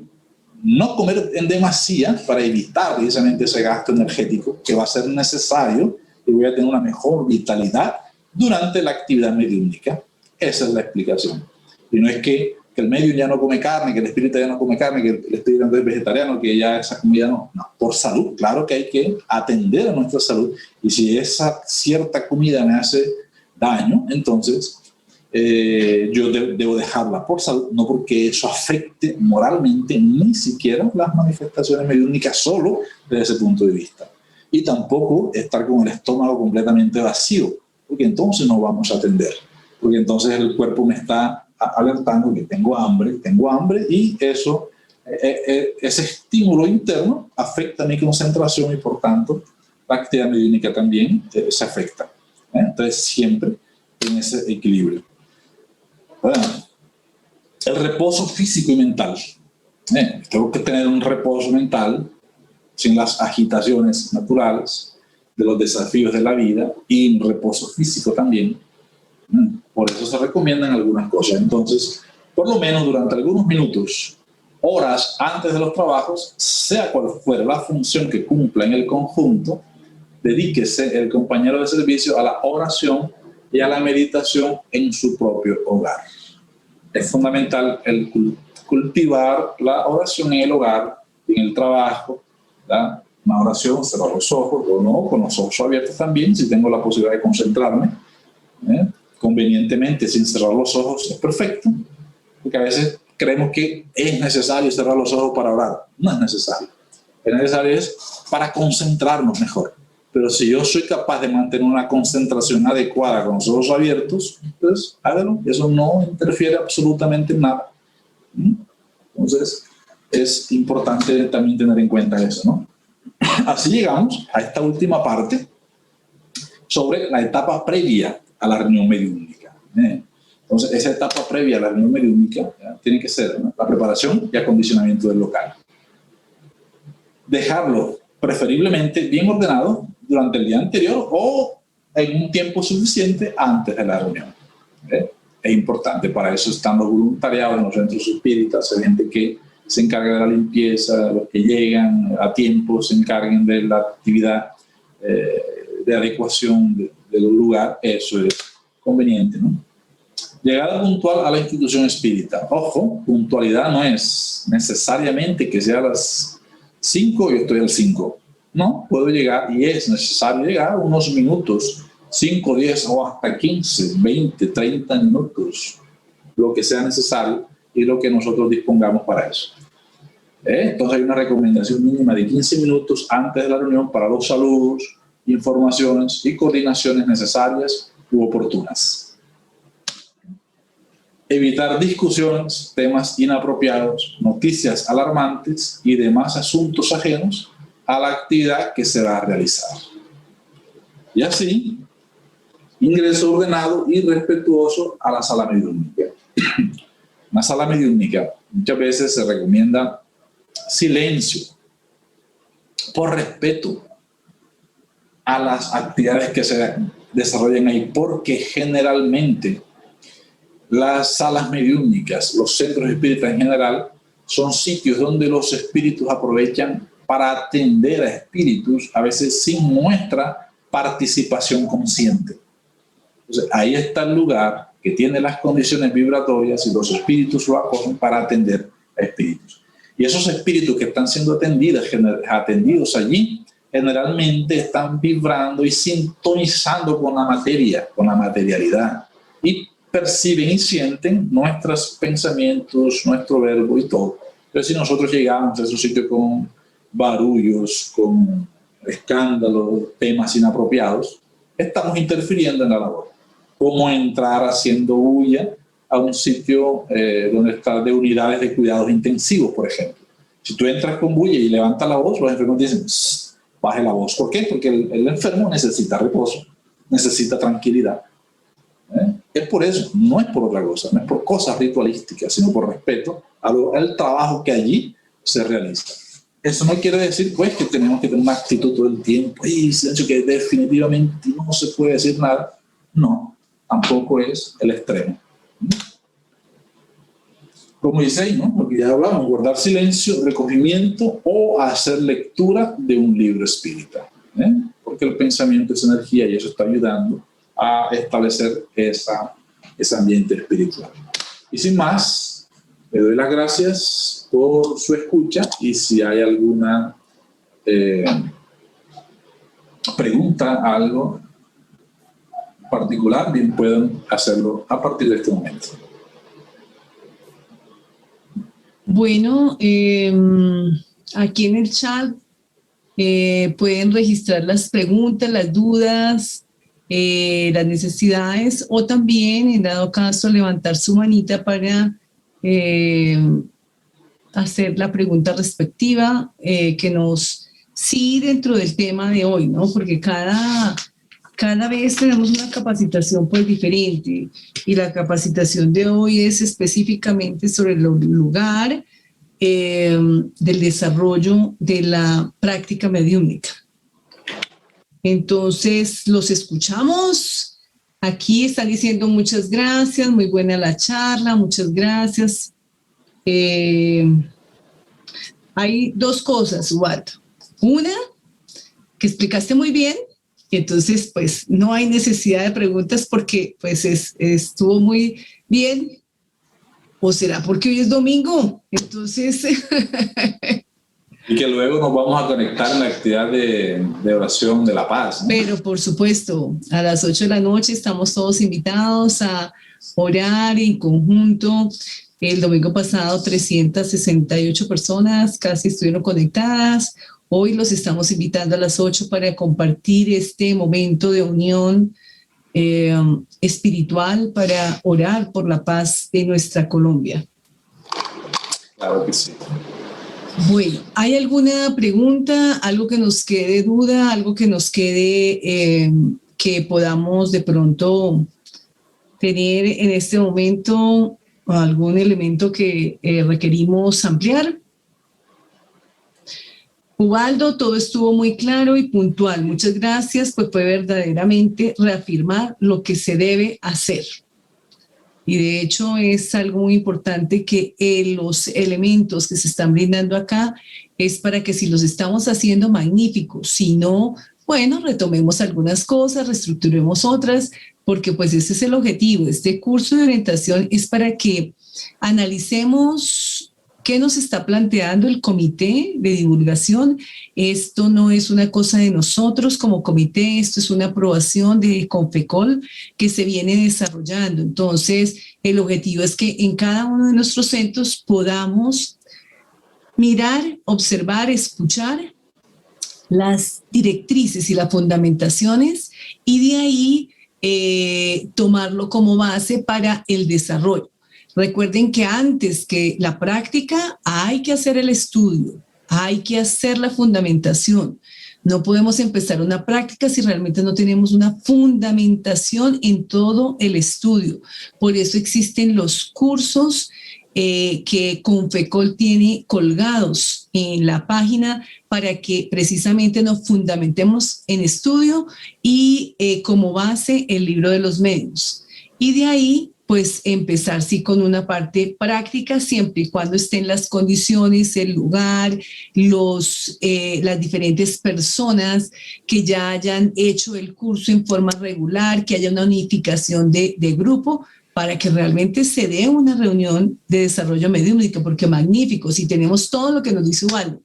no comer en demasía para evitar precisamente ese gasto energético que va a ser necesario y voy a tener una mejor vitalidad durante la actividad mediúmnica. Esa es la explicación. Y no es que el medium ya no come carne, que el espíritu ya no come carne, que el espíritu es vegetariano, que ya esa comida no. No, por salud, claro que hay que atender a nuestra salud. Y si esa cierta comida me hace daño, entonces yo debo dejarla por salud, no porque eso afecte moralmente ni siquiera las manifestaciones mediúmnicas solo desde ese punto de vista. Y tampoco estar con el estómago completamente vacío, porque entonces no vamos a atender, porque entonces el cuerpo me está alertando que tengo hambre y eso, ese estímulo interno afecta mi concentración y por tanto la actividad mediúmnica también se afecta. Entonces siempre en ese equilibrio. El reposo físico y mental. Tengo que tener un reposo mental sin las agitaciones naturales de los desafíos de la vida y un reposo físico también. Por eso se recomiendan algunas cosas. Entonces, por lo menos durante algunos minutos, horas antes de los trabajos, sea cual fuera la función que cumpla en el conjunto, dedíquese el compañero de servicio a la oración y a la meditación en su propio hogar. Es fundamental el cultivar la oración en el hogar, en el trabajo, ¿verdad? Una oración, cerrar los ojos, o no, con los ojos abiertos también, si tengo la posibilidad de concentrarme. Convenientemente, sin cerrar los ojos, es perfecto, porque a veces creemos que es necesario cerrar los ojos para orar. No es necesario. Es necesario para concentrarnos mejor. Pero si yo soy capaz de mantener una concentración adecuada con los ojos abiertos, pues hágalo. Eso no interfiere absolutamente en nada. Entonces, es importante también tener en cuenta eso, ¿no? Así llegamos a esta última parte sobre la etapa previa a la reunión mediúmnica. Entonces, esa etapa previa a la reunión mediúmnica tiene que ser, ¿no?, la preparación y acondicionamiento del local. Dejarlo preferiblemente bien ordenado durante el día anterior o en un tiempo suficiente antes de la reunión. Es importante, para eso están los voluntariados en los centros espíritas, hay gente que se encarga de la limpieza, los que llegan a tiempo se encarguen de la actividad de adecuación del lugar. Eso es conveniente, ¿no? Llegada puntual a la institución espírita. Ojo, puntualidad no es necesariamente que sea a las 5 y yo estoy al 5. No, puedo llegar y es necesario llegar unos minutos, 5, 10 o hasta 15, 20, 30 minutos, lo que sea necesario y lo que nosotros dispongamos para eso. Entonces hay una recomendación mínima de 15 minutos antes de la reunión para los saludos, informaciones y coordinaciones necesarias u oportunas. Evitar discusiones, temas inapropiados, noticias alarmantes y demás asuntos ajenos a la actividad que se va a realizar. Y así, ingreso ordenado y respetuoso a la sala mediúmnica. Una sala mediúmnica muchas veces se recomienda silencio, por respeto a las actividades que se desarrollan ahí, porque generalmente las salas mediúmnicas, los centros espíritas en general, son sitios donde los espíritus aprovechan para atender a espíritus, a veces sin nuestra participación consciente. Entonces, ahí está el lugar que tiene las condiciones vibratorias y los espíritus lo acogen para atender a espíritus. Y esos espíritus que están siendo atendidos allí generalmente están vibrando y sintonizando con la materia, con la materialidad, y perciben y sienten nuestros pensamientos, nuestro verbo y todo. Pero si nosotros llegamos a esos sitios con barullos, con escándalos, temas inapropiados, estamos interfiriendo en la labor. Como entrar haciendo bulla a un sitio donde está de unidades de cuidados intensivos, por ejemplo. Si tú entras con bulla y levantas la voz, los enfermos dicen, baje la voz. ¿Por qué? Porque el enfermo necesita reposo, necesita tranquilidad. Es por eso, no es por otra cosa, no es por cosas ritualísticas, sino por respeto al trabajo que allí se realiza. Eso no quiere decir, pues, que tenemos que tener una actitud todo el tiempo, y silencio, que definitivamente no se puede decir nada. No, tampoco es el extremo. Como dice ahí, ¿no? Lo que ya hablamos, guardar silencio, recogimiento o hacer lectura de un libro espírita. Porque el pensamiento es energía y eso está ayudando a establecer ese ambiente espiritual. Y sin más, le doy las gracias por su escucha y si hay alguna pregunta, algo particular, bien pueden hacerlo a partir de este momento. Bueno, aquí en el chat pueden registrar las preguntas, las dudas, las necesidades, o también, en dado caso, levantar su manita para hacer la pregunta respectiva que nos sí dentro del tema de hoy, ¿no? Porque cada vez tenemos una capacitación pues diferente y la capacitación de hoy es específicamente sobre el lugar del desarrollo de la práctica mediúmnica. Entonces, los escuchamos. Aquí están diciendo muchas gracias, muy buena la charla, muchas gracias. Hay dos cosas, Waldo. Una, que explicaste muy bien, entonces pues no hay necesidad de preguntas porque pues estuvo muy bien. ¿O será porque hoy es domingo? Entonces... Y que luego nos vamos a conectar en la actividad de oración de la paz, ¿no? Pero por supuesto, a las 8 de la noche estamos todos invitados a orar en conjunto. El domingo pasado 368 personas casi estuvieron conectadas. Hoy los estamos invitando a las 8 para compartir este momento de unión espiritual para orar por la paz de nuestra Colombia. Claro que sí. Bueno, ¿hay alguna pregunta, algo que nos quede duda, algo que nos quede que podamos de pronto tener en este momento, algún elemento que requerimos ampliar? Ubaldo, todo estuvo muy claro y puntual. Muchas gracias, pues fue verdaderamente reafirmar lo que se debe hacer. Y de hecho es algo muy importante que los elementos que se están brindando acá es para que si los estamos haciendo, magnífico. Si no, bueno, retomemos algunas cosas, reestructuremos otras, porque pues ese es el objetivo. Este curso de orientación es para que analicemos qué nos está planteando el comité de divulgación. Esto no es una cosa de nosotros como comité, esto es una aprobación de Confecol que se viene desarrollando. Entonces, el objetivo es que en cada uno de nuestros centros podamos mirar, observar, escuchar las directrices y las fundamentaciones y de ahí tomarlo como base para el desarrollo. Recuerden que antes que la práctica hay que hacer el estudio, hay que hacer la fundamentación. No podemos empezar una práctica si realmente no tenemos una fundamentación en todo el estudio. Por eso existen los cursos que Confecol tiene colgados en la página para que precisamente nos fundamentemos en estudio y como base el libro de los medios. Y de ahí pues empezar sí con una parte práctica siempre y cuando estén las condiciones, el lugar, las diferentes personas que ya hayan hecho el curso en forma regular, que haya una unificación de grupo para que realmente se dé una reunión de desarrollo mediúmnico, porque magnífico, si tenemos todo lo que nos dice Ubaldo,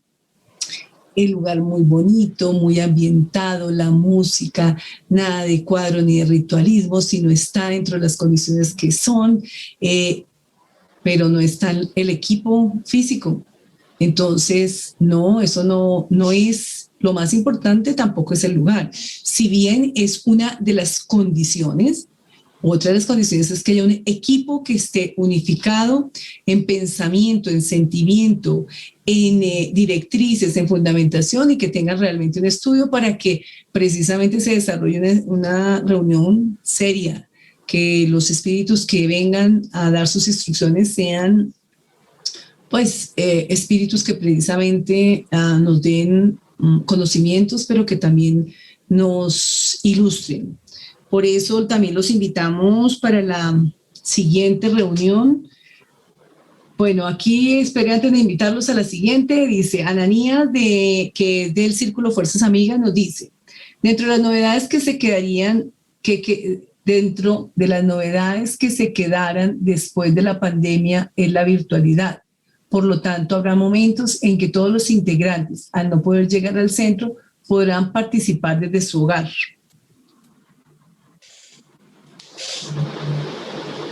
el lugar muy bonito, muy ambientado, la música, nada de cuadro ni de ritualismo, sino está dentro de las condiciones que son, pero no está el equipo físico. Entonces, no, eso no es lo más importante, tampoco es el lugar. Si bien es una de las condiciones, otra de las condiciones es que haya un equipo que esté unificado en pensamiento, en sentimiento, en directrices, en fundamentación y que tenga realmente un estudio para que precisamente se desarrolle una reunión seria, que los espíritus que vengan a dar sus instrucciones sean pues espíritus que precisamente nos den conocimientos, pero que también nos ilustren. Por eso también los invitamos para la siguiente reunión. Bueno, aquí esperé antes de invitarlos a la siguiente, dice Ananías, que del Círculo Fuerzas Amigas, nos dice, dentro de las novedades que se quedarían, dentro de las novedades que se quedaran después de la pandemia es la virtualidad. Por lo tanto, habrá momentos en que todos los integrantes, al no poder llegar al centro, podrán participar desde su hogar.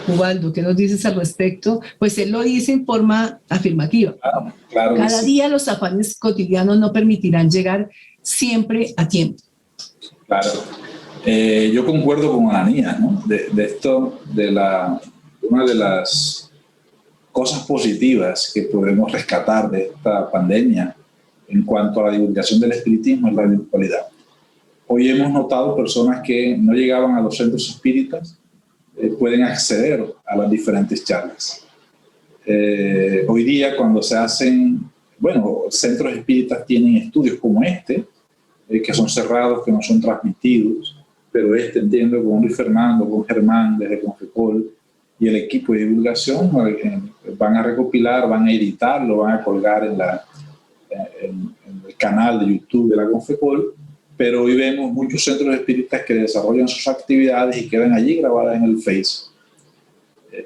Ubaldo, ¿qué nos dices al respecto? Pues él lo dice en forma afirmativa. Claro Cada sí. día los afanes cotidianos no permitirán llegar siempre a tiempo. Claro. Yo concuerdo con Ananías, ¿no? De esto, una de las cosas positivas que podemos rescatar de esta pandemia en cuanto a la divulgación del espiritismo es la virtualidad. Hoy hemos notado personas que no llegaban a los centros espíritas, pueden acceder a las diferentes charlas. Hoy día cuando se hacen, centros espíritas tienen estudios como este, que son cerrados, que no son transmitidos, pero entiendo, con Luis Fernando, con Germán desde Confecol y el equipo de divulgación van a recopilar, van a editarlo, van a colgar en el canal de YouTube de la Confecol, pero hoy vemos muchos centros espíritas que desarrollan sus actividades y quedan allí grabadas en el Face.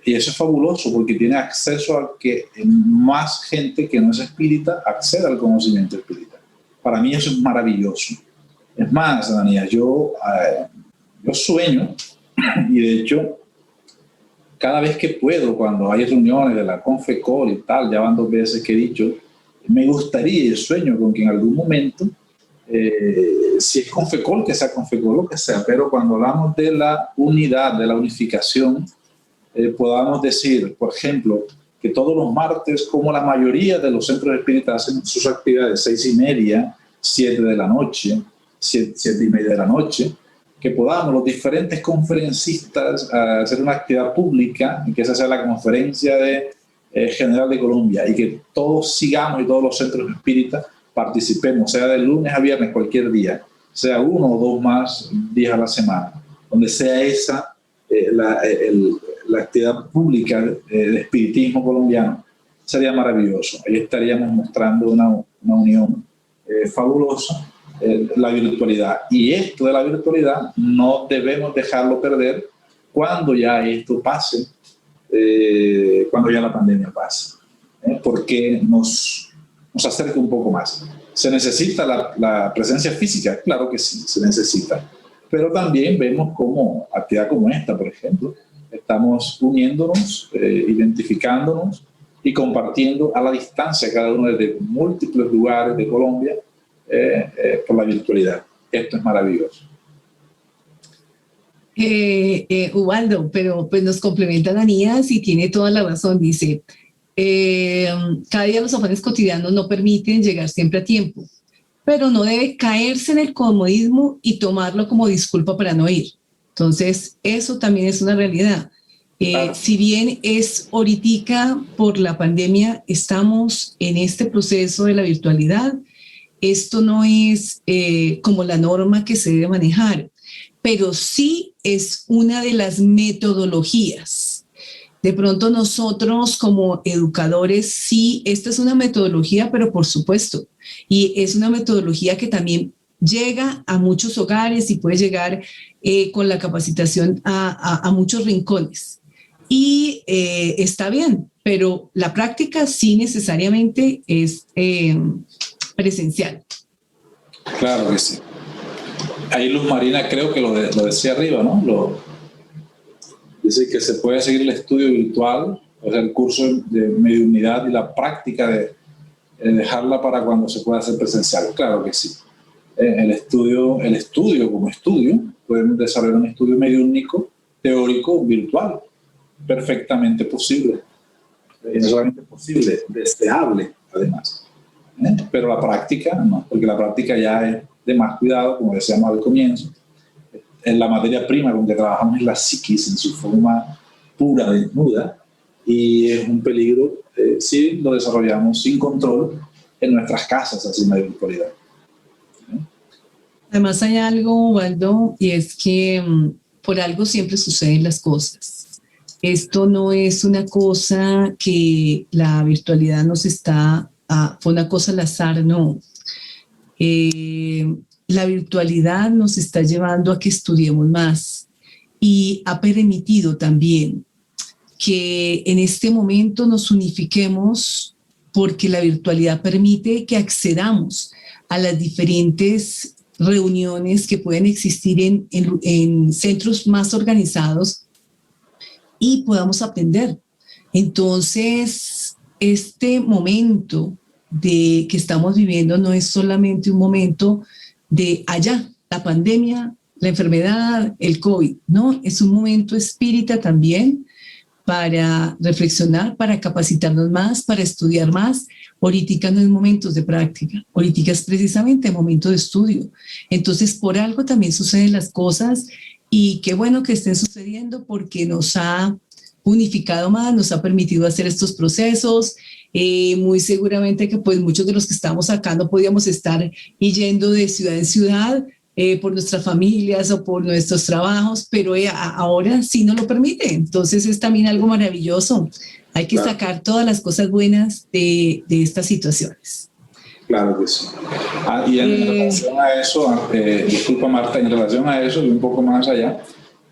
Y eso es fabuloso porque tiene acceso a que más gente que no es espírita acceda al conocimiento espírita. Para mí eso es maravilloso. Es más, Ananías, yo sueño y de hecho cada vez que puedo, cuando hay reuniones de la Confecol y tal, ya van 2 veces que he dicho, me gustaría y sueño con que en algún momento, si es Confecol, que sea Confecol, lo que sea, pero cuando hablamos de la unidad, de la unificación, podamos decir, por ejemplo, que todos los martes, como la mayoría de los centros espíritas hacen sus actividades 6:30, 7 de la noche, 7:30 de la noche, que podamos los diferentes conferencistas hacer una actividad pública, y que esa sea la conferencia general de Colombia, y que todos sigamos y todos los centros espíritas participemos, sea de lunes a viernes, cualquier día, sea 1 o 2 más días a la semana, donde sea esa la actividad pública del espiritismo colombiano, sería maravilloso. Ahí estaríamos mostrando una unión fabulosa. La virtualidad, y esto de la virtualidad no debemos dejarlo perder cuando ya esto pase, cuando ya la pandemia pase, porque nos acerca un poco más. ¿Se necesita la presencia física? Claro que sí, se necesita, pero también vemos cómo actividad como esta, por ejemplo, estamos uniéndonos, identificándonos y compartiendo a la distancia, cada uno desde múltiples lugares de Colombia, por la virtualidad. Esto es maravilloso. Ubaldo, pero pues nos complementa Ananías y tiene toda la razón. Dice, cada día los afanes cotidianos no permiten llegar siempre a tiempo, pero no debe caerse en el comodismo y tomarlo como disculpa para no ir. Entonces, eso también es una realidad. Claro. Si bien es ahorita por la pandemia, estamos en este proceso de la virtualidad. Esto no es como la norma que se debe manejar, pero sí es una de las metodologías. De pronto nosotros como educadores, sí, esta es una metodología, pero por supuesto, y es una metodología que también llega a muchos hogares y puede llegar con la capacitación a muchos rincones. Y está bien, pero la práctica sí necesariamente es presencial. Claro que sí. Ahí Luz Marina creo que lo decía arriba, ¿no? Dice que se puede seguir el estudio virtual, o sea, el curso de mediunidad y la práctica de dejarla para cuando se pueda hacer presencial. Claro que sí. El estudio como estudio, podemos desarrollar un estudio mediúnico, teórico, virtual, perfectamente posible. Y no solamente posible, deseable, además. Pero la práctica, no, porque la práctica ya es de más cuidado, como decíamos al comienzo. En la materia prima con que trabajamos es la psiquis en su forma pura, desnuda, y es un peligro si lo desarrollamos sin control en nuestras casas, así en la virtualidad. Además hay algo, Waldo, y es que por algo siempre suceden las cosas. Esto no es una cosa que la virtualidad nos está, fue una cosa al azar, no. La virtualidad nos está llevando a que estudiemos más y ha permitido también que en este momento nos unifiquemos porque la virtualidad permite que accedamos a las diferentes reuniones que pueden existir en centros más organizados y podamos aprender. Entonces, este momento que estamos viviendo no es solamente un momento de allá, la pandemia, la enfermedad, el COVID, ¿no? Es un momento espírita también para reflexionar, para capacitarnos más, para estudiar más. Ahorita no es momentos de práctica, ahorita es precisamente momento de estudio. Entonces, por algo también suceden las cosas y qué bueno que estén sucediendo porque nos ha unificado más, nos ha permitido hacer estos procesos. Muy seguramente que pues muchos de los que estamos acá no podíamos estar yendo de ciudad en ciudad por nuestras familias o por nuestros trabajos, pero ahora sí nos lo permite. Entonces es también algo maravilloso. Hay que sacar todas las cosas buenas de estas situaciones. Claro que sí. Y en relación a eso, disculpa Marta, en relación a eso y un poco más allá,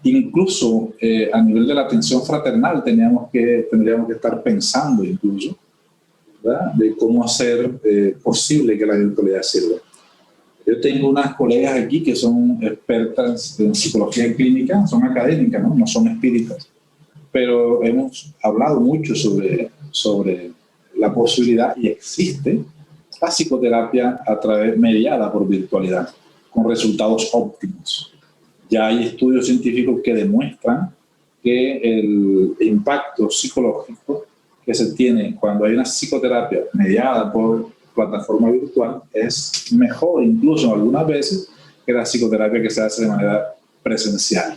incluso a nivel de la atención fraternal tendríamos que estar pensando incluso, ¿verdad?, de cómo hacer posible que la virtualidad sirva. Yo tengo unas colegas aquí que son expertas en psicología clínica, son académicas, no son espíritas, pero hemos hablado mucho sobre la posibilidad, y existe, la psicoterapia mediada por virtualidad, con resultados óptimos. Ya hay estudios científicos que demuestran que el impacto psicológico que se tiene cuando hay una psicoterapia mediada por plataforma virtual es mejor, incluso algunas veces, que la psicoterapia que se hace de manera presencial.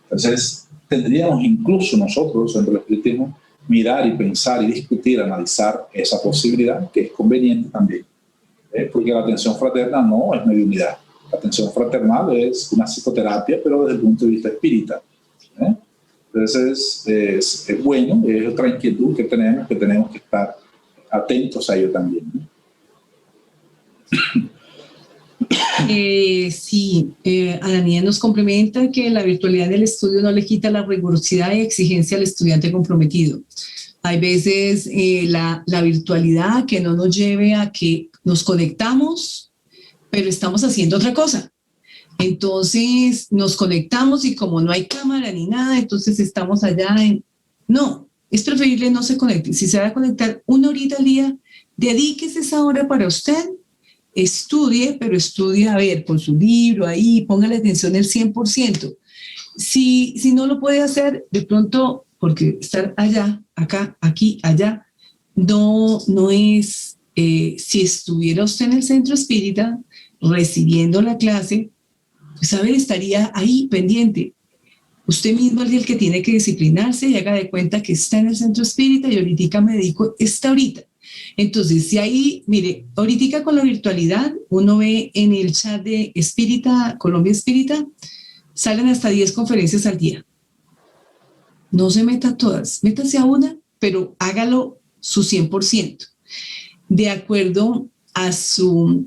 Entonces, tendríamos incluso nosotros, entre el espiritismo, mirar y pensar y discutir, analizar esa posibilidad, que es conveniente también. Porque la atención fraterna no es mediunidad. La atención fraternal es una psicoterapia, pero desde el punto de vista espírita. Entonces, es bueno, es otra inquietud que tenemos que estar atentos a ello también. Sí, Ananías nos complementa que la virtualidad del estudio no le quita la rigurosidad y exigencia al estudiante comprometido. Hay veces la virtualidad que no nos lleve a que nos conectamos, pero estamos haciendo otra cosa. Entonces nos conectamos y como no hay cámara ni nada, entonces estamos allá No, es preferible no se conecte. Si se va a conectar 1 horita al día, dedíquese esa hora para usted, estudie, pero estudie, a ver, con su libro ahí, póngale atención el 100%. Si no lo puede hacer, de pronto, porque estar allá, acá, aquí, allá, no es, si estuviera usted en el centro espírita recibiendo la clase, pues a ver, estaría ahí pendiente. Usted mismo es el que tiene que disciplinarse y haga de cuenta que está en el centro espírita y ahorita me dedico esta horita. Entonces, si ahí, mire, ahorita con la virtualidad, uno ve en el chat de Espírita, Colombia Espírita, salen hasta 10 conferencias al día. No se meta a todas, métase a una, pero hágalo su 100%, de acuerdo a su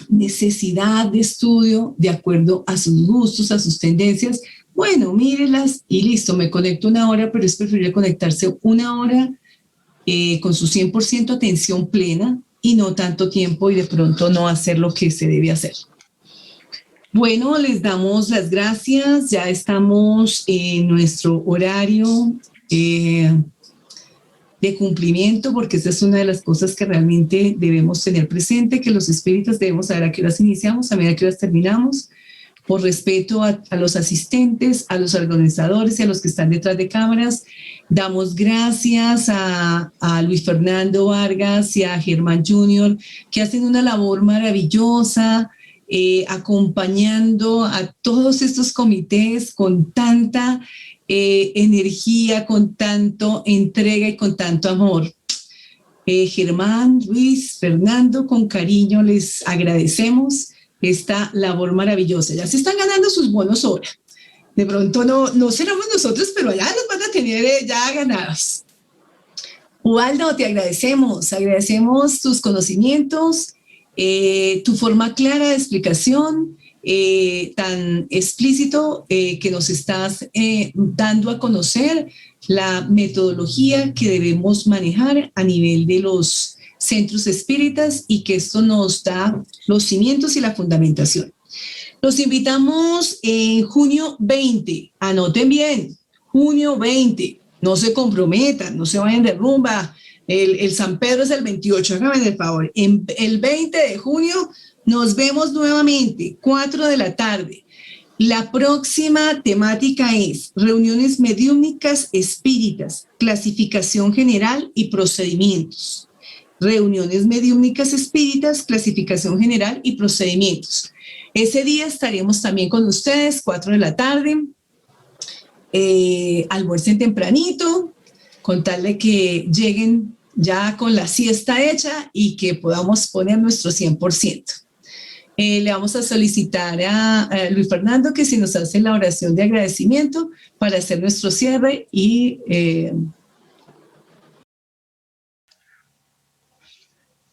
necesidad de estudio, de acuerdo a sus gustos, a sus tendencias. Bueno, mírelas y listo, me conecto 1 hora, pero es preferible conectarse 1 hora con su 100% atención plena, y no tanto tiempo y de pronto no hacer lo que se debe hacer. Bueno, les damos las gracias. Ya estamos en nuestro horario de cumplimiento, porque esta es una de las cosas que realmente debemos tener presente, que los espíritas debemos saber a qué horas iniciamos, a medida que horas terminamos, por respeto a los asistentes, a los organizadores y a los que están detrás de cámaras. Damos gracias a Luis Fernando Vargas y a Germán Jr., que hacen una labor maravillosa, acompañando a todos estos comités con tanta energía, con tanto entrega y con tanto amor. Germán, Luis, Fernando, con cariño les agradecemos esta labor maravillosa. Ya se están ganando sus bonos hora. De pronto no seremos nosotros, pero allá los van a tener ya ganados. Ubaldo, te agradecemos tus conocimientos, tu forma clara de explicación, tan explícito que nos estás dando a conocer la metodología que debemos manejar a nivel de los centros espíritas y que esto nos da los cimientos y la fundamentación. Los invitamos en junio 20, anoten bien, junio 20, no se comprometan, no se vayan de rumba, el San Pedro es el 28, háganme el favor, el 20 de junio nos vemos nuevamente, 4 de la tarde. La próxima temática es reuniones mediúmnicas espíritas, clasificación general y procedimientos. Reuniones mediúmnicas espíritas, clasificación general y procedimientos. Ese día estaremos también con ustedes, 4 de la tarde. Almuercen tempranito, con tal de que lleguen ya con la siesta hecha y que podamos poner nuestro 100%. Le vamos a solicitar a Luis Fernando que si nos hace la oración de agradecimiento para hacer nuestro cierre y...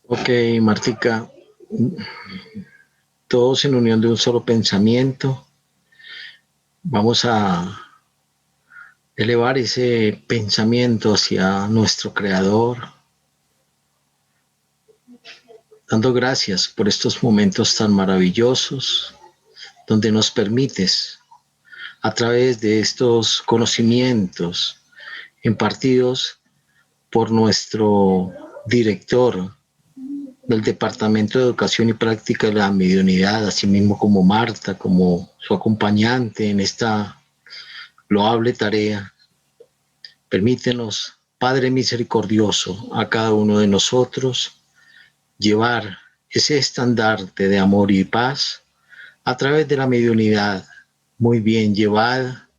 Ok, Martica, todos en unión de un solo pensamiento, vamos a elevar ese pensamiento hacia nuestro Creador, dando gracias por estos momentos tan maravillosos, donde nos permites, a través de estos conocimientos impartidos por nuestro director del Departamento de Educación y Práctica de la Mediunidad, así mismo como Marta, como su acompañante en esta loable tarea. Permítenos, Padre misericordioso, a cada uno de nosotros llevar ese estandarte de amor y paz a través de la mediunidad, muy bien llevada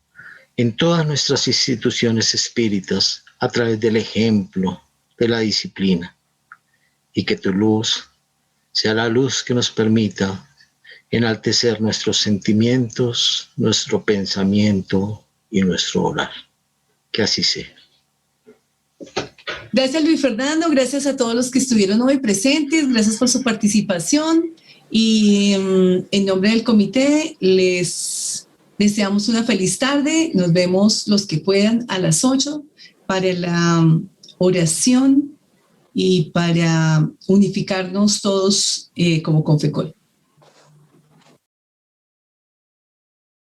en todas nuestras instituciones espíritas, a través del ejemplo, de la disciplina. Y que tu luz sea la luz que nos permita enaltecer nuestros sentimientos, nuestro pensamiento y nuestro orar. Que así sea. Gracias, Luis Fernando, gracias a todos los que estuvieron hoy presentes, gracias por su participación y en nombre del comité les deseamos una feliz tarde. Nos vemos los que puedan a las 8 para la oración y para unificarnos todos como Confecol.